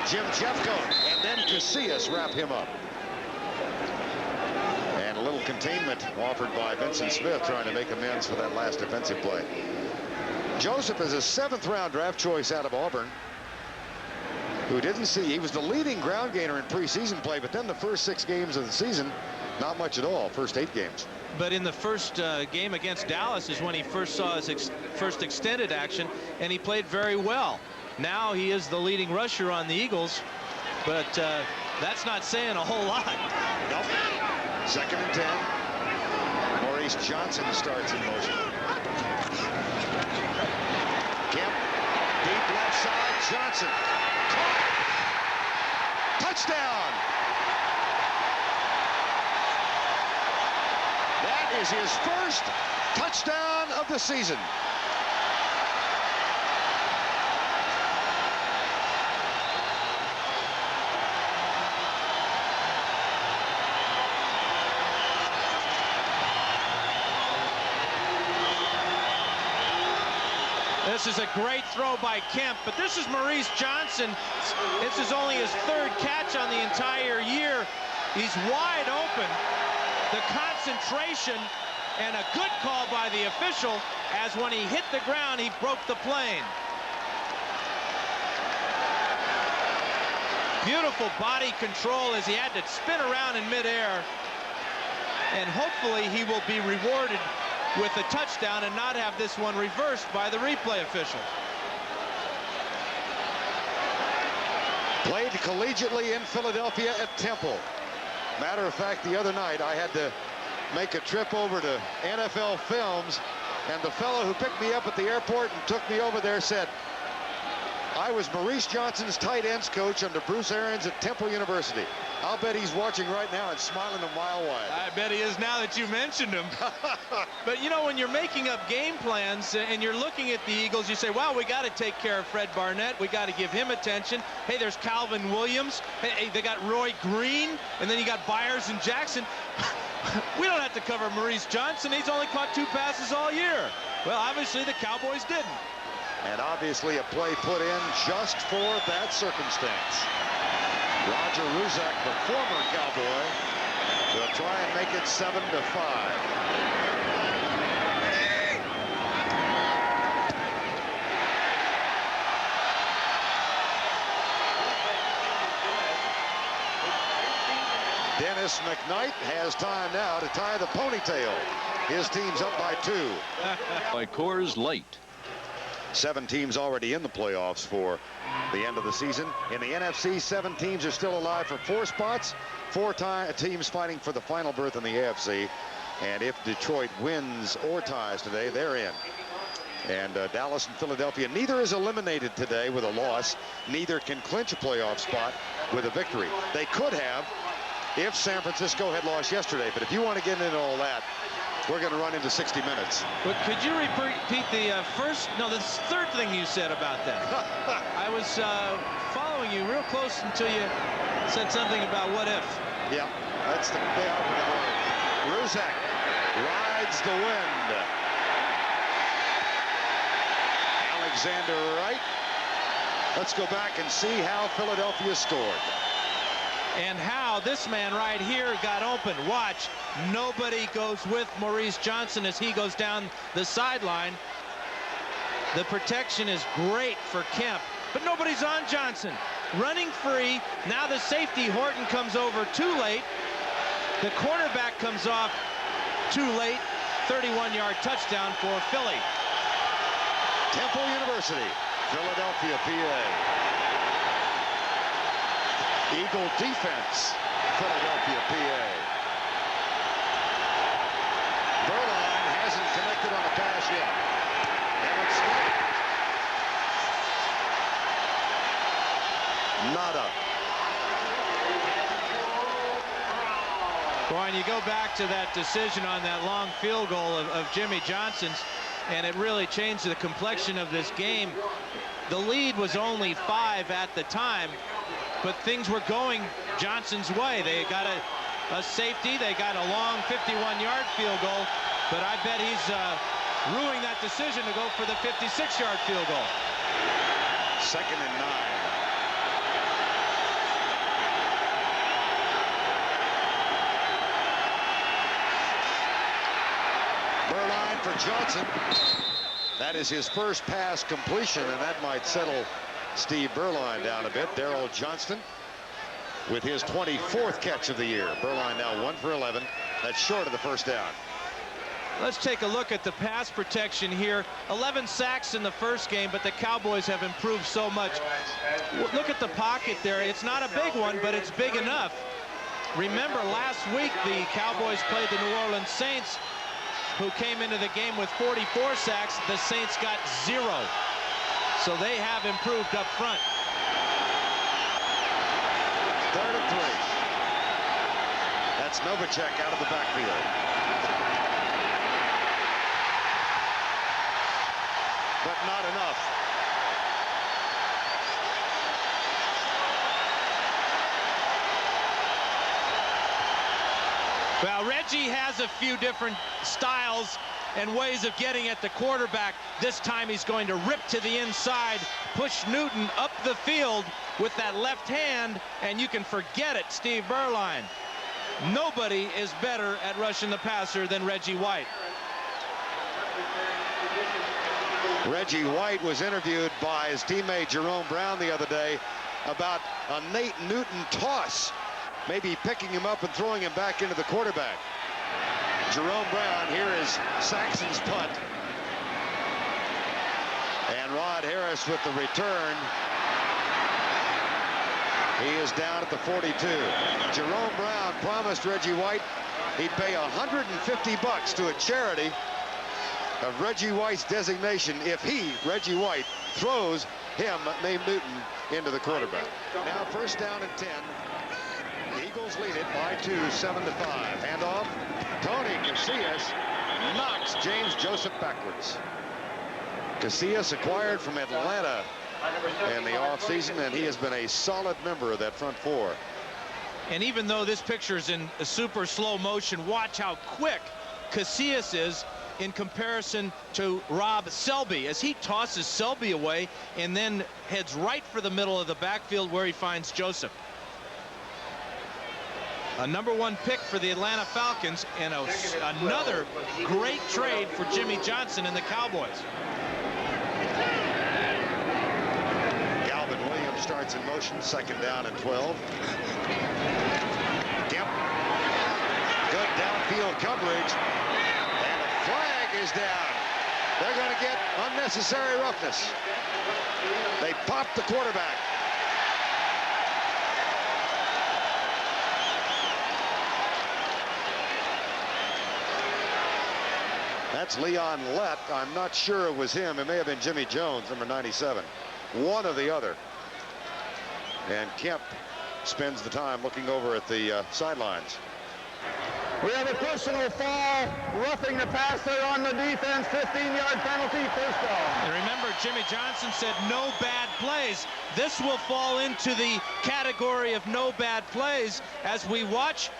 Jim Jeffco, and then Casillas wrap him up. And a little containment offered by Vincent Smith, trying to make amends for that last defensive play. Joseph is a 7th-round draft choice out of Auburn, who didn't see. He was the leading ground gainer in preseason play, but then the first 6 games of the season, not much at all. First 8 games. But in the first game against Dallas is when he first saw his first extended action, and he played very well. Now he is the leading rusher on the Eagles, but that's not saying a whole lot. Nope. Second and 10. Maurice Johnson starts in motion. Kemp, deep left side. Johnson. Caught. Touchdown. That is his first touchdown of the season. This is a great throw by Kemp, but this is Maurice Johnson. This is only his 3rd catch on the entire year. He's wide open. The concentration and a good call by the official, as when he hit the ground, he broke the plane. Beautiful body control as he had to spin around in midair. And hopefully he will be rewarded with a touchdown and not have this one reversed by the replay official. Played collegiately in Philadelphia at Temple. Matter of fact, the other night I had to make a trip over to NFL Films, and the fellow who picked me up at the airport and took me over there said, I was Maurice Johnson's tight ends coach under Bruce Arians at Temple University. I'll bet he's watching right now and smiling a mile wide. I bet he is now that you mentioned him. But you know, when you're making up game plans and you're looking at the Eagles, you say, well, we got to take care of Fred Barnett. We got to give him attention. Hey, there's Calvin Williams. Hey, they got Roy Green, and then you got Byers and Jackson. We don't have to cover Maurice Johnson. He's only caught 2 passes all year. Well, obviously the Cowboys didn't. And obviously a play put in just for that circumstance. Roger Ruzak, the former Cowboy, will try and make it 7-5. Dennis McKnight has time now to tie the ponytail. His team's up by 2. By Coors Light. 7 teams already in the playoffs for the end of the season. In the NFC, 7 teams are still alive for 4 spots. 4 teams fighting for the final berth in the AFC. And if Detroit wins or ties today, they're in. And Dallas and Philadelphia, neither is eliminated today with a loss. Neither can clinch a playoff spot with a victory. They could have if San Francisco had lost yesterday. But if you want to get into all that, we're going to run into 60 minutes. But could you repeat the the third thing you said about that? I was following you real close until you said something about what if. Yeah, that's the opening word. Ruzek rides the wind. Alexander Wright. Let's go back and see how Philadelphia scored. And how this man right here got open. Watch, nobody goes with Maurice Johnson as he goes down the sideline. The protection is great for Kemp, but nobody's on Johnson. Running free. Now the safety, Horton, comes over too late. The cornerback comes off too late. 31-yard touchdown for Philly. Temple University, Philadelphia, PA. Eagle defense, Philadelphia, PA. Berline hasn't connected on the pass yet. And it's nada. Boy, and you go back to that decision on that long field goal of Jimmy Johnson's, and it really changed the complexion of this game. The lead was only 5 at the time, but things were going Johnson's way. They got a safety. They got a long 51-yard field goal, but I bet he's ruining that decision to go for the 56-yard field goal. 2nd and 9. Berline for Johnson. That is his first pass completion, and that might settle Steve Berline down a bit. Darrell Johnston with his 24th catch of the year. Berline now 1 for 11. That's short of the first down. Let's take a look at the pass protection here. 11 sacks in the first game, but the Cowboys have improved so much. Look at the pocket there. It's not a big one, but it's big enough. Remember, last week the Cowboys played the New Orleans Saints, who came into the game with 44 sacks. The Saints got 0. So they have improved up front. 3rd and 3. That's Novacek out of the backfield. But not enough. Well, Reggie has a few different styles and ways of getting at the quarterback. This time he's going to rip to the inside, push Newton up the field with that left hand, and you can forget it, Steve Berline. Nobody is better at rushing the passer than Reggie White. Reggie White was interviewed by his teammate Jerome Brown the other day about a Nate Newton toss, maybe picking him up and throwing him back into the quarterback. Jerome Brown, here is Saxon's punt. And Rod Harris with the return. He is down at the 42. Jerome Brown promised Reggie White he'd pay $150 to a charity of Reggie White's designation if he, Reggie White, throws him, named Newton, into the quarterback. Now 1st down and 10. The Eagles lead it by 2, 7-5. Handoff. Tony Casillas knocks James Joseph backwards. Casillas acquired from Atlanta in the offseason, and he has been a solid member of that front 4. And even though this picture is in a super slow motion, watch how quick Casillas is in comparison to Rob Selby as he tosses Selby away and then heads right for the middle of the backfield where he finds Joseph. A #1 pick for the Atlanta Falcons, and another great trade for Jimmy Johnson and the Cowboys. Galvin Williams starts in motion, 2nd down and 12. Kemp backfield coverage, and the flag is down. They're going to get unnecessary roughness. They popped the quarterback. That's Leon Lett. I'm not sure it was him. It may have been Jimmy Jones, number 97. One or the other. And Kemp spends the time looking over at the sidelines. We have a personal foul, roughing the passer on the defense, 15-yard penalty, first down. And remember, Jimmy Johnson said no bad plays. This will fall into the category of no bad plays as we watch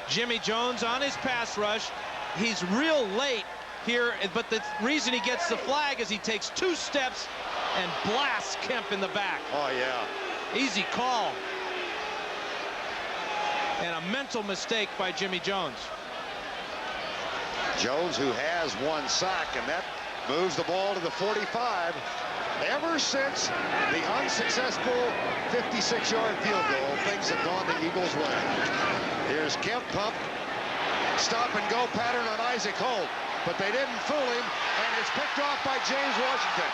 Jimmy Jones on his pass rush. He's real late here, but the reason he gets the flag is he takes 2 steps and blasts Kemp in the back. Oh, yeah. Easy call. And a mental mistake by Jimmy Jones. Jones, who has 1 sack, and that moves the ball to the 45. Ever since the unsuccessful 56-yard field goal, things have gone the Eagles' way. Here's Kemp pump. Stop and go pattern on Isaac Holt, but they didn't fool him, and it's picked off by James Washington.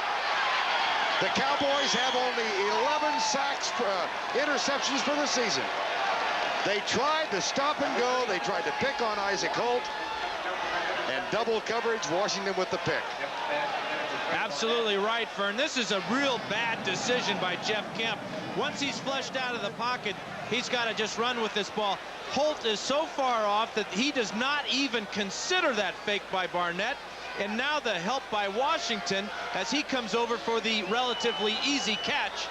The Cowboys have only 11 sacks, interceptions for the season. They tried to stop and go. They tried to pick on Isaac Holt, and double coverage, Washington with the pick. Absolutely right, Fern. This is a real bad decision by Jeff Kemp. Once he's flushed out of the pocket, he's got to just run with this ball. Holt is so far off that he does not even consider that fake by Barnett. And now the help by Washington as he comes over for the relatively easy catch.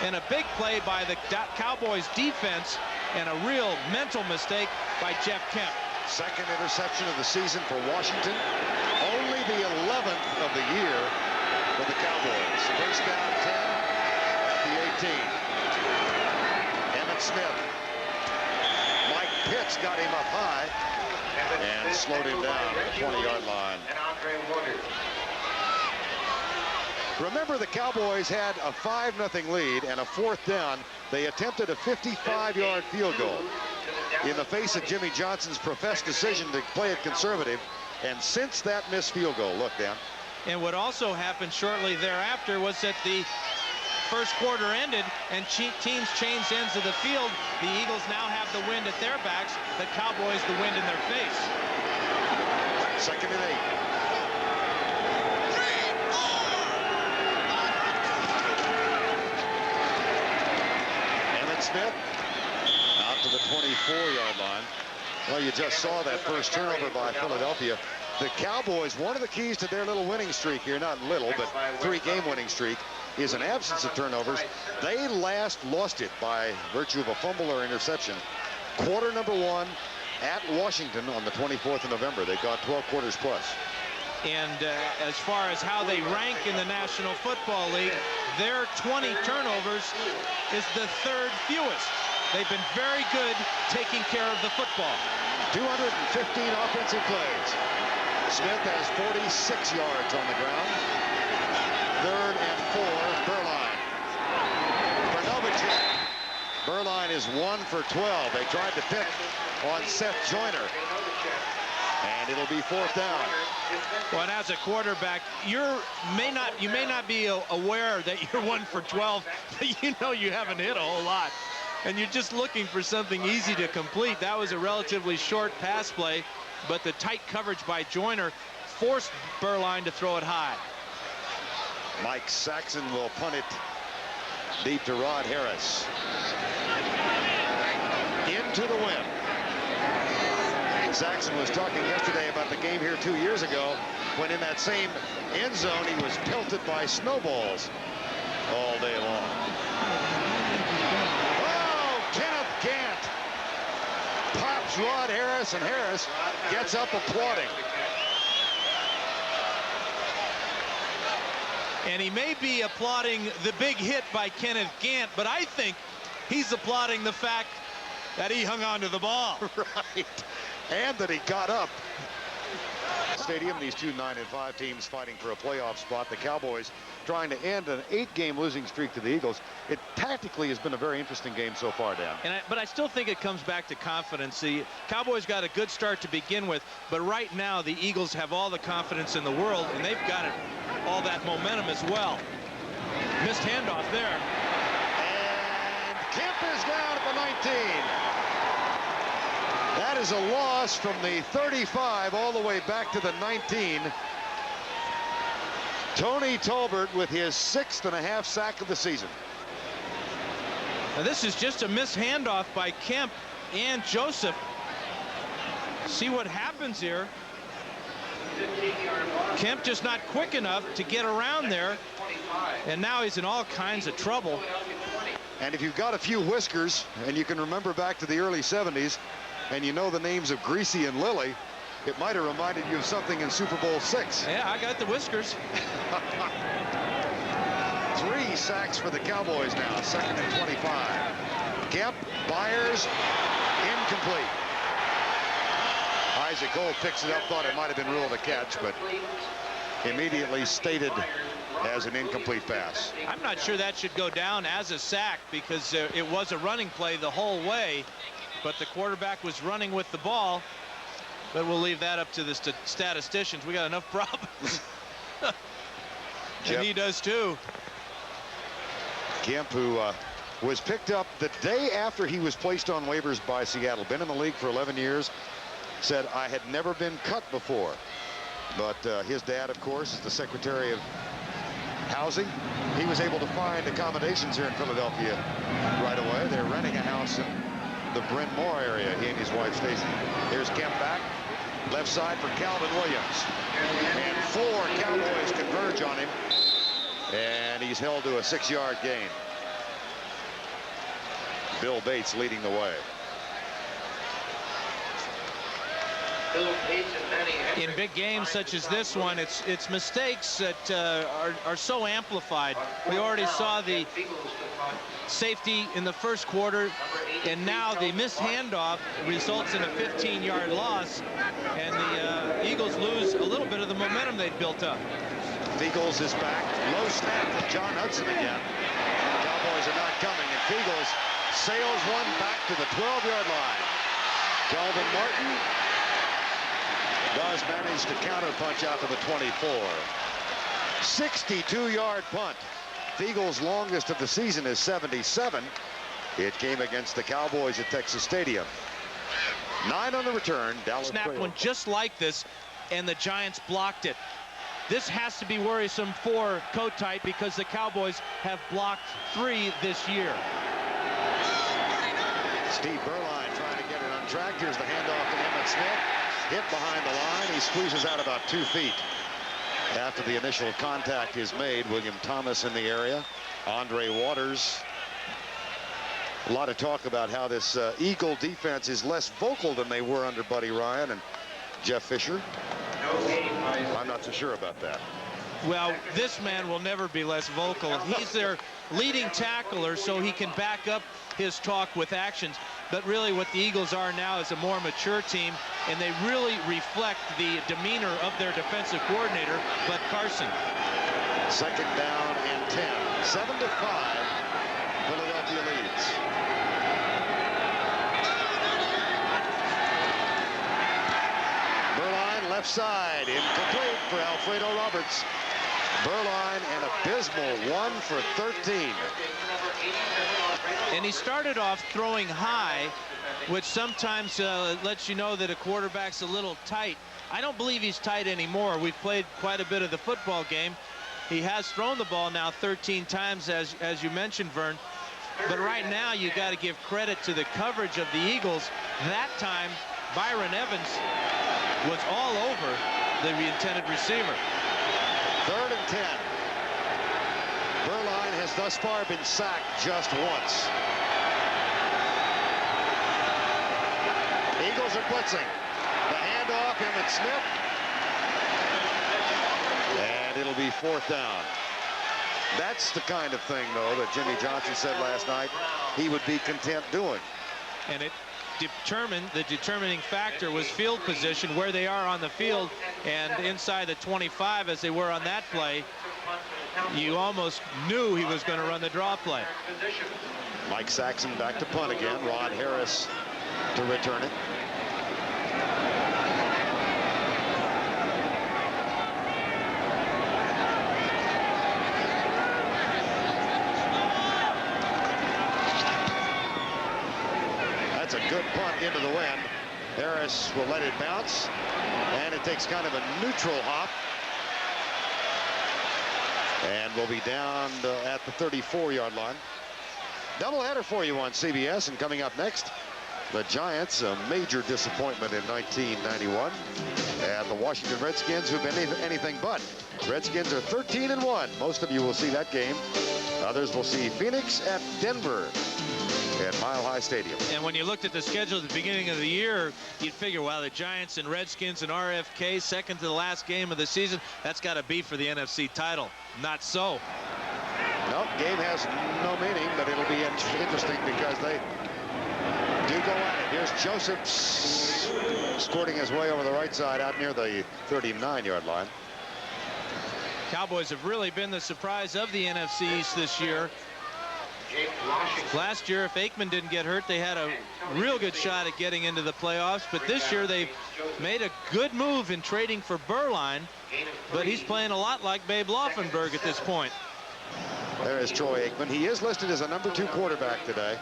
And a big play by the Cowboys defense, and a real mental mistake by Jeff Kemp. Second interception of the season for Washington. Only the 11th of the year for the Cowboys. First down 10 at the 18. Emmett Smith. Mike Pitts got him up high and slowed him down at the 20-yard line. Remember, the Cowboys had a 5-0 lead and a 4th down. They attempted a 55-yard field goal in the face of Jimmy Johnson's professed decision to play it conservative. And since that missed field goal, look, Dan. And what also happened shortly thereafter was that the first quarter ended and teams changed ends of the field. The Eagles now have the wind at their backs, the Cowboys the wind in their face. Second and 8. Smith out to the 24-yard line. Well, you just saw that first turnover by Philadelphia. The Cowboys, one of the keys to their little winning streak here, not little, but 3-game winning streak, is an absence of turnovers. They last lost it by virtue of a fumble or interception. Quarter number 1 at Washington on the 24th of November. They've got 12 quarters plus. And as far as how they rank in the National Football League, their 20 turnovers is the 3rd fewest. They've been very good taking care of the football. 215 offensive plays. Smith has 46 yards on the ground. 3rd and 4, Berline. Bernovich. Berline is 1 for 12. They tried to pick on Seth Joyner. And it'll be 4th down. Well, and as a quarterback, you may not be aware that you're 1 for 12, but you know you haven't hit a whole lot. And you're just looking for something easy to complete. That was a relatively short pass play, but the tight coverage by Joyner forced Berline to throw it high. Mike Saxon will punt it deep to Rod Harris. Into the wind. Saxon was talking yesterday about the game here 2 years ago when in that same end zone he was pelted by snowballs all day long. Oh, Kenneth Gant pops Rod Harris, and Harris gets up applauding. And he may be applauding the big hit by Kenneth Gant, but I think he's applauding the fact that he hung on to the ball. Right. And that he got up Stadium, these two 9-5 teams fighting for a playoff spot. The Cowboys trying to end an 8-game losing streak to the Eagles. It tactically has been a very interesting game so far, Dan. But I still think it comes back to confidence. The Cowboys got a good start to begin with, but right now the Eagles have all the confidence in the world, and they've got all that momentum as well. Missed handoff there. And Kemp is down at the 19. That is a loss from the 35 all the way back to the 19. Tony Tolbert with his 6.5 sack of the season. Now this is just a missed handoff by Kemp and Joseph. See what happens here. Kemp just not quick enough to get around there, and now he's in all kinds of trouble. And if you've got a few whiskers and you can remember back to the early 70s and you know the names of Greasy and Lilly, it might have reminded you of something in Super Bowl VI. Yeah, I got the whiskers. 3 sacks for the Cowboys now. 2nd and 25. Kemp, Byers, incomplete. Isaac Cole picks it up, thought it might have been ruled a catch, but immediately stated as an incomplete pass. I'm not sure that should go down as a sack because it was a running play the whole way, but the quarterback was running with the ball. But we'll leave that up to the statisticians. We got enough problems. And he does too. Kemp, who was picked up the day after he was placed on waivers by Seattle, been in the league for 11 years, said, I had never been cut before. But his dad, of course, is the Secretary of Housing. He was able to find accommodations here in Philadelphia right away. They're renting a house in the Bryn Mawr area, he and his wife Stacy. Here's Kemp back. Left side for Calvin Williams. And 4 Cowboys converge on him. And he's held to a 6-yard gain. Bill Bates leading the way. In big games such as this one, it's mistakes that are so amplified. We already saw the safety in the first quarter, and now the missed handoff results in a 15-yard loss, and the Eagles lose a little bit of the momentum they'd built up. Feagles is back. Low snap from John Hudson again. Cowboys are not coming, and Feagles sails one back to the 12-yard line. Kelvin Martin does manage to counterpunch out to the 24. 62-yard punt. Feagles' longest of the season is 77. It came against the Cowboys at Texas Stadium. 9 on the return. Dallas snapped one just like this, and the Giants blocked it. This has to be worrisome for Kotite because the Cowboys have blocked 3 this year. Steve Berline trying to get it on track. Here's the handoff to Emmitt Smith. Hit behind the line. He squeezes out about 2 feet. After the initial contact is made, William Thomas in the area. Andre Waters. A lot of talk about how this Eagle defense is less vocal than they were under Buddy Ryan and Jeff Fisher. I'm not so sure about that. Well, this man will never be less vocal. He's their leading tackler, so he can back up his talk with actions. But really what the Eagles are now is a more mature team, and they really reflect the demeanor of their defensive coordinator, Bud Carson. 2nd down and 10. 7-5. Philadelphia leads. Berline left side, incomplete for Alfredo Roberts. Berline an abysmal 1 for 13. And he started off throwing high, which sometimes lets you know that a quarterback's a little tight. I don't believe he's tight anymore. We've played quite a bit of the football game. He has thrown the ball now 13 times, as you mentioned, Vern. But right now, you got to give credit to the coverage of the Eagles. That time, Byron Evans was all over the intended receiver. 3rd and 10. Berline has thus far been sacked just once. Eagles are blitzing. The handoff, Emmitt Smith. And it'll be 4th down. That's the kind of thing, though, that Jimmy Johnson said last night he would be content doing. And the determining factor was field position, where they are on the field, and inside the 25 as they were on that play. You almost knew he was going to run the draw play. Mike Saxon back to punt again. Rod Harris to return it. That's a good punt into the wind. Harris will let it bounce, and it takes kind of a neutral hop. And we'll be down at the 34-yard line. Doubleheader for you on CBS, and coming up next, the Giants, a major disappointment in 1991, and the Washington Redskins, who've been anything but. Redskins are 13-1. Most of you will see that game. Others will see Phoenix at Denver at Mile High Stadium. And when you looked at the schedule at the beginning of the year, you'd figure, well, the Giants and Redskins and RFK, second to the last game of the season, that's got to be for the NFC title. Not so. No, game has no meaning, but it'll be interesting because they do go at it. Here's Joseph squirting his way over the right side out near the 39-yard line. Cowboys have really been the surprise of the NFC East this year. Last year, if Aikman didn't get hurt, they had a real good shot at getting into the playoffs. But this year, they've made a good move in trading for Berline. But he's playing a lot like Babe Laufenberg at this point. There is Troy Aikman. He is listed as a number 2 quarterback today,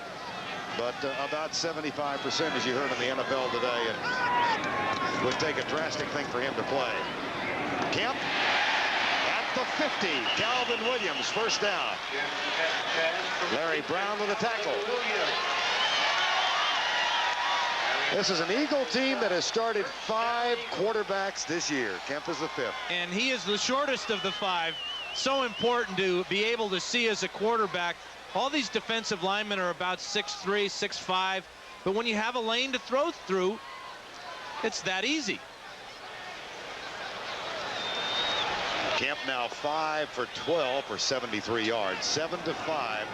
but about 75%, as you heard in the NFL today, and would take a drastic thing for him to play. Kemp at the 50. Calvin Williams, first down. Larry Brown with a tackle. This is an Eagle team that has started 5 quarterbacks this year. Kemp is the 5th. And he is the shortest of the 5. So important to be able to see as a quarterback. All these defensive linemen are about 6'3", 6'5", but when you have a lane to throw through, it's that easy. Kemp now 5 for 12 for 73 yards. 7-5.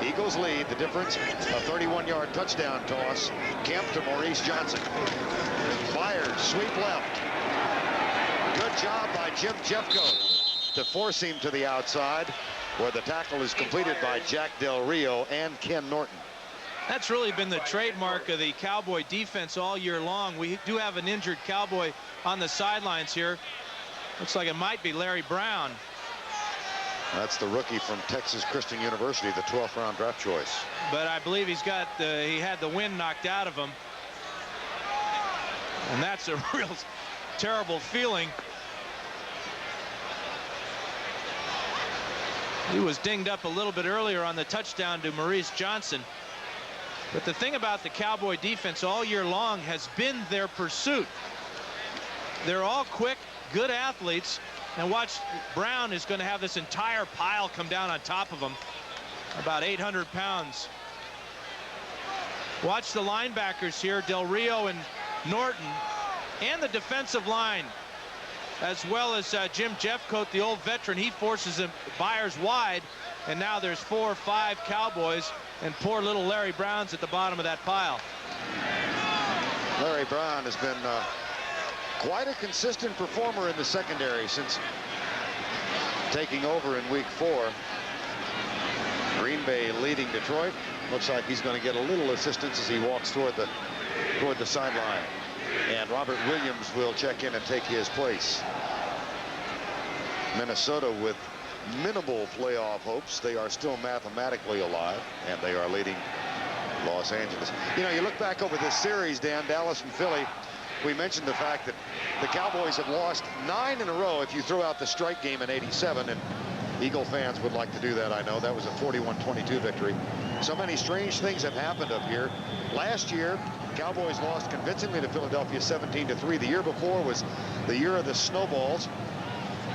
Eagles lead. The difference, a 31-yard touchdown toss. Kemp to Maurice Johnson. Fires, sweep left. Good job by Jim Jeffcoat to force him to the outside, where the tackle is completed by Jack Del Rio and Ken Norton. That's really been the trademark of the Cowboy defense all year long. We do have an injured Cowboy on the sidelines here. Looks like it might be Larry Brown. That's the rookie from Texas Christian University, the 12th round draft choice. But I believe he had the wind knocked out of him. And that's a real terrible feeling. He was dinged up a little bit earlier on the touchdown to Maurice Johnson. But the thing about the Cowboy defense all year long has been their pursuit. They're all quick, good athletes. And watch, Brown is going to have this entire pile come down on top of him. About 800 pounds. Watch the linebackers here, Del Rio and Norton, and the defensive line, as well as Jim Jeffcoat, the old veteran. He forces him, Byers wide, and now there's 4 or 5 Cowboys, and poor little Larry Brown's at the bottom of that pile. Larry Brown has been quite a consistent performer in the secondary since taking over in week 4. Green Bay leading Detroit. Looks like he's going to get a little assistance as he walks toward the sideline. And Robert Williams will check in and take his place. Minnesota with minimal playoff hopes. They are still mathematically alive, and they are leading Los Angeles. You know, you look back over this series, Dan, Dallas and Philly, we mentioned the fact that the Cowboys have lost 9 in a row if you throw out the strike game in '87, and Eagle fans would like to do that, I know. That was a 41-22 victory. So many strange things have happened up here. Last year, Cowboys lost convincingly to Philadelphia 17-3. The year before was the year of the snowballs.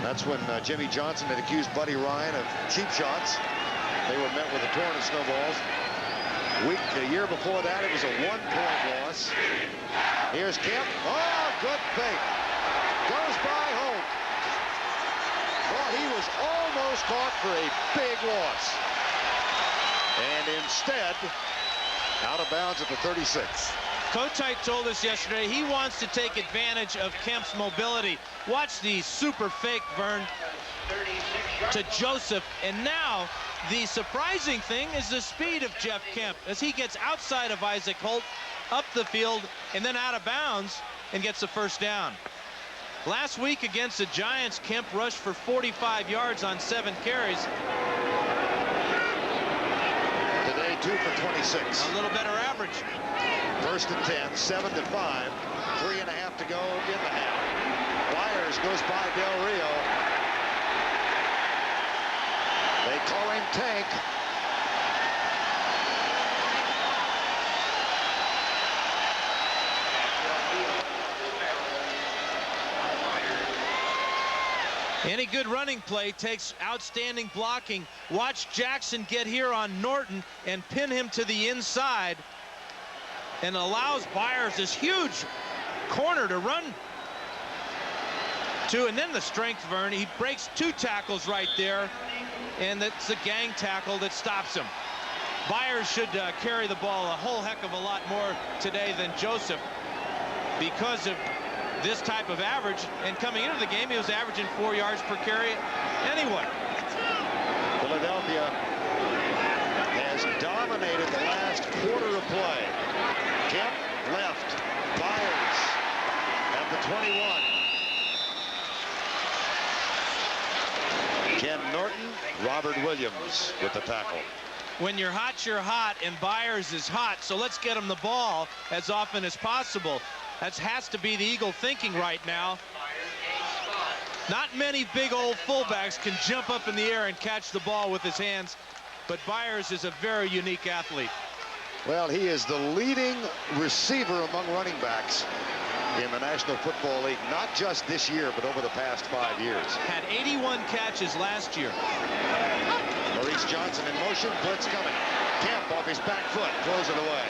That's when Jimmy Johnson had accused Buddy Ryan of cheap shots. They were met with a torrent of snowballs. The year before that, it was a 1-point loss. Here's Kemp. Oh, good fake. Goes by home. Well, he was almost caught for a big loss. And instead, out of bounds at the 36. Kotite told us yesterday he wants to take advantage of Kemp's mobility. Watch the super fake, Vern, to Joseph. And now the surprising thing is the speed of Jeff Kemp as he gets outside of Isaac Holt, up the field, and then out of bounds and gets the first down. Last week against the Giants, Kemp rushed for 45 yards on 7 carries. Today, 2 for 26. A little better average. 1st and 10, 7 to 5, 3.5 to go in the half. Byers goes by Del Rio. They call him Tank. Any good running play takes outstanding blocking. Watch Jackson get here on Norton and pin him to the inside and allows Byers this huge corner to run to. And then the strength, Vern, he breaks 2 tackles right there, and that's the gang tackle that stops him. Byers should carry the ball a whole heck of a lot more today than Joseph because of this type of average, and coming into the game he was averaging 4 yards per carry anyway. Philadelphia has dominated the last quarter of play. Kemp left, Byers at the 21. Ken Norton, Robert Williams with the tackle. When you're hot, and Byers is hot, so let's get him the ball as often as possible. That has to be the Eagle thinking right now. Not many big old fullbacks can jump up in the air and catch the ball with his hands, but Byers is a very unique athlete. Well, he is the leading receiver among running backs in the National Football League, not just this year, but over the past 5 years. Had 81 catches last year. Maurice Johnson in motion, blitz coming. Kemp off his back foot, throws it away.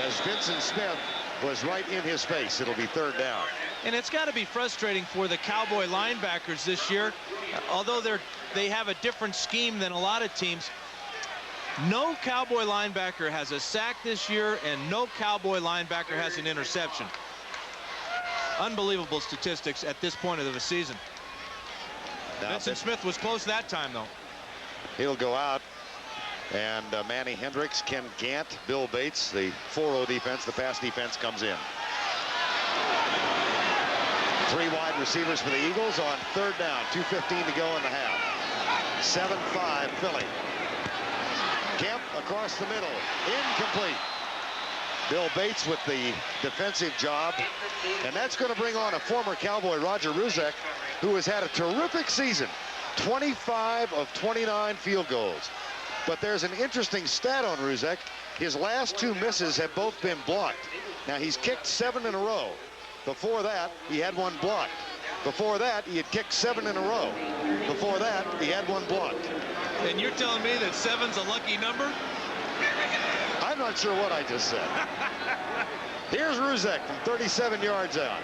As Vincent Smith was right in his face, it'll be 3rd down. And it's got to be frustrating for the Cowboy linebackers this year. Although they have a different scheme than a lot of teams, no Cowboy linebacker has a sack this year, and no Cowboy linebacker has an interception. Unbelievable statistics at this point of the season. Now, Vincent Smith was close that time, though. He'll go out. And Manny Hendrix, Ken Gant, Bill Bates, the 4-0 defense, the pass defense comes in. 3 wide receivers for the Eagles on 3rd down, 2:15 to go in the half. 7-5 Philly. Kemp across the middle, incomplete. Bill Bates with the defensive job, and that's going to bring on a former Cowboy, Roger Ruzek, who has had a terrific season. 25 of 29 field goals. But there's an interesting stat on Ruzek. His last 2 misses have both been blocked. Now, he's kicked 7 in a row. Before that, he had 1 blocked. Before that, he had kicked 7 in a row. Before that, he had 1 blocked. And you're telling me that 7's a lucky number? I'm not sure what I just said. Here's Ruzek from 37 yards out.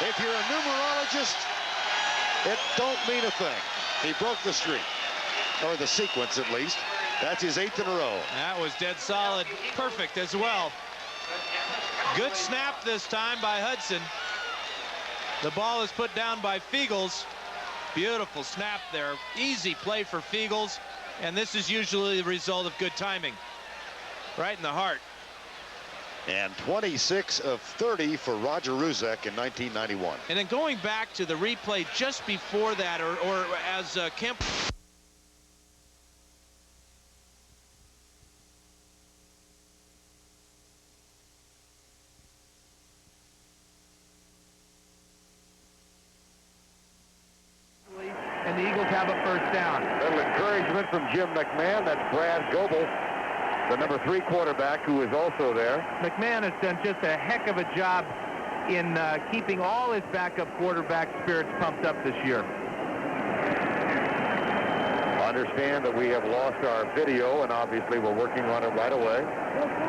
If you're a numerologist, it don't mean a thing. He broke the streak, or the sequence at least. That's his 8th in a row. That was dead solid. Perfect as well. Good snap this time by Hudson. The ball is put down by Fiegels. Beautiful snap there. Easy play for Fiegels. And this is usually the result of good timing. Right in the heart. And 26 of 30 for Roger Ruzek in 1991. And then going back to the replay just before that, or as Kemp. And the Eagles have a 1st down. Little encouragement from Jim McMahon. That's Brad Goebel, the number 3 quarterback, who is also there. McMahon has done just a heck of a job in keeping all his backup quarterback spirits pumped up this year. Understand that we have lost our video, and obviously we're working on it right away.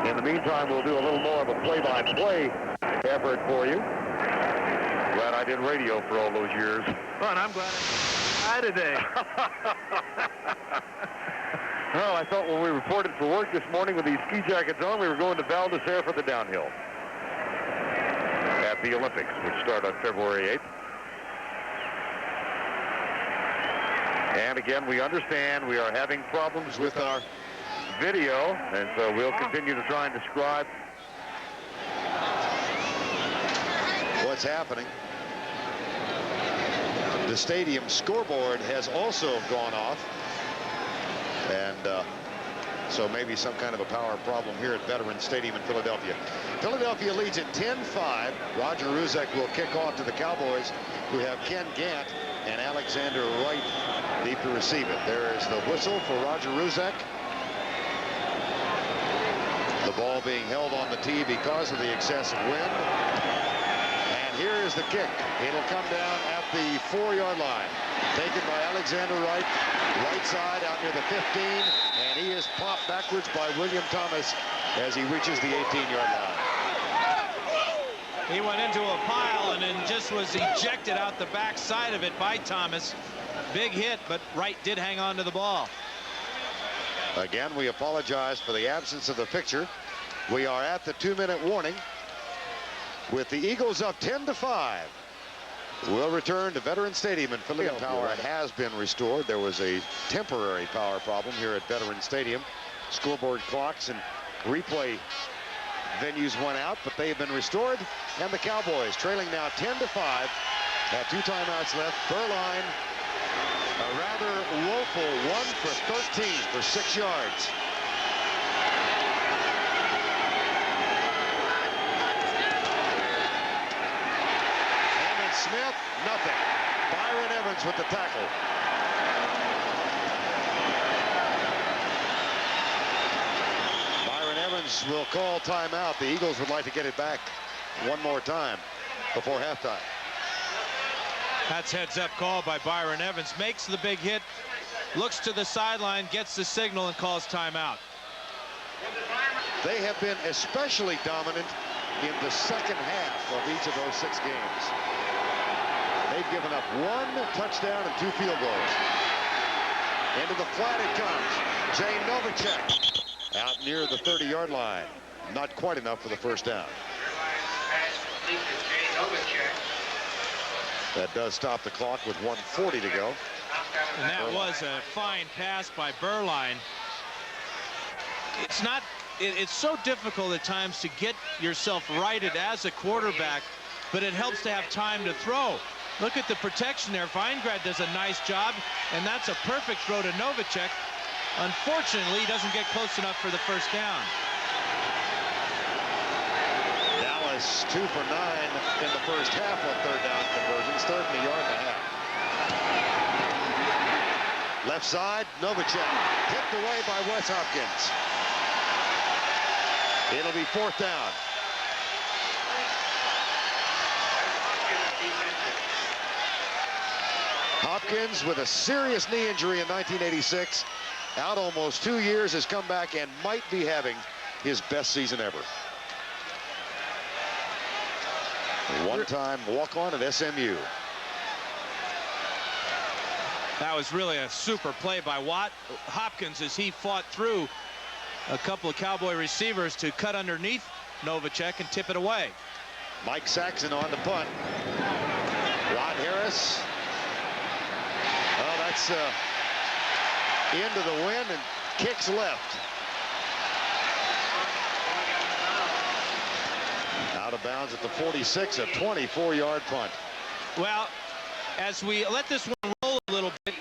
In the meantime, we'll do a little more of a play-by-play effort for you. Glad I did radio for all those years. Well, and I'm glad. guy today. Well, I thought when we reported for work this morning with these ski jackets on, we were going to Val d'Isere for the downhill at the Olympics, which start on February 8th. And again, we understand we are having problems with our video, and so we'll continue to try and describe what's happening. The stadium scoreboard has also gone off, and so maybe some kind of a power problem here at Veterans Stadium in Philadelphia. Philadelphia leads at 10-5. Roger Ruzek will kick off to the Cowboys, who have Ken Gant and Alexander Wright deep to receive it. There is the whistle for Roger Ruzek. The ball being held on the tee because of the excessive wind. And here is the kick. It'll come down at the 4-yard line. Taken by Alexander Wright, right side out near the 15, and he is popped backwards by William Thomas as he reaches the 18-yard line. He went into a pile and then just was ejected out the back side of it by Thomas. Big hit, but Wright did hang on to the ball. Again, we apologize for the absence of the picture. We are at the 2-minute warning with the Eagles up 10-5. We'll return to Veterans Stadium in Philadelphia. Power has been restored. There was a temporary power problem here at Veterans Stadium. Scoreboard clocks and replay venues went out, but they have been restored. And the Cowboys trailing now 10-5. Have 2 timeouts left. Berline, a rather woeful 1 for 13 for 6 yards. Smith, nothing. Byron Evans with the tackle. Byron Evans will call timeout. The Eagles would like to get it back one more time before halftime. That's heads-up call by Byron Evans. Makes the big hit, looks to the sideline, gets the signal, and calls timeout. They have been especially dominant in the second half of each of those 6 games. They've given up 1 touchdown and 2 field goals. Into the flat it comes. Jay Novacek out near the 30-yard line. Not quite enough for the first down. That does stop the clock with 1:40 to go. And that was a fine pass by Berline. It's so difficult at times to get yourself righted as a quarterback, but it helps to have time to throw. Look at the protection there. Weingrad does a nice job, and that's a perfect throw to Novacek. Unfortunately, he doesn't get close enough for the first down. Dallas 2 for 9 in the first half on 3rd down conversions. 3rd and a yard and a half. Left side, Novacek tipped away by Wes Hopkins. It'll be 4th down. Hopkins, with a serious knee injury in 1986, out almost 2 years, has come back and might be having his best season ever. One-time walk-on at SMU. That was really a super play by Hopkins as he fought through a couple of Cowboy receivers to cut underneath Novacek and tip it away. Mike Saxon on the punt. Ron Harris. Oh, that's into the wind and kicks left. Out of bounds at the 46, a 24-yard punt. Well, as we let this one roll a little bit,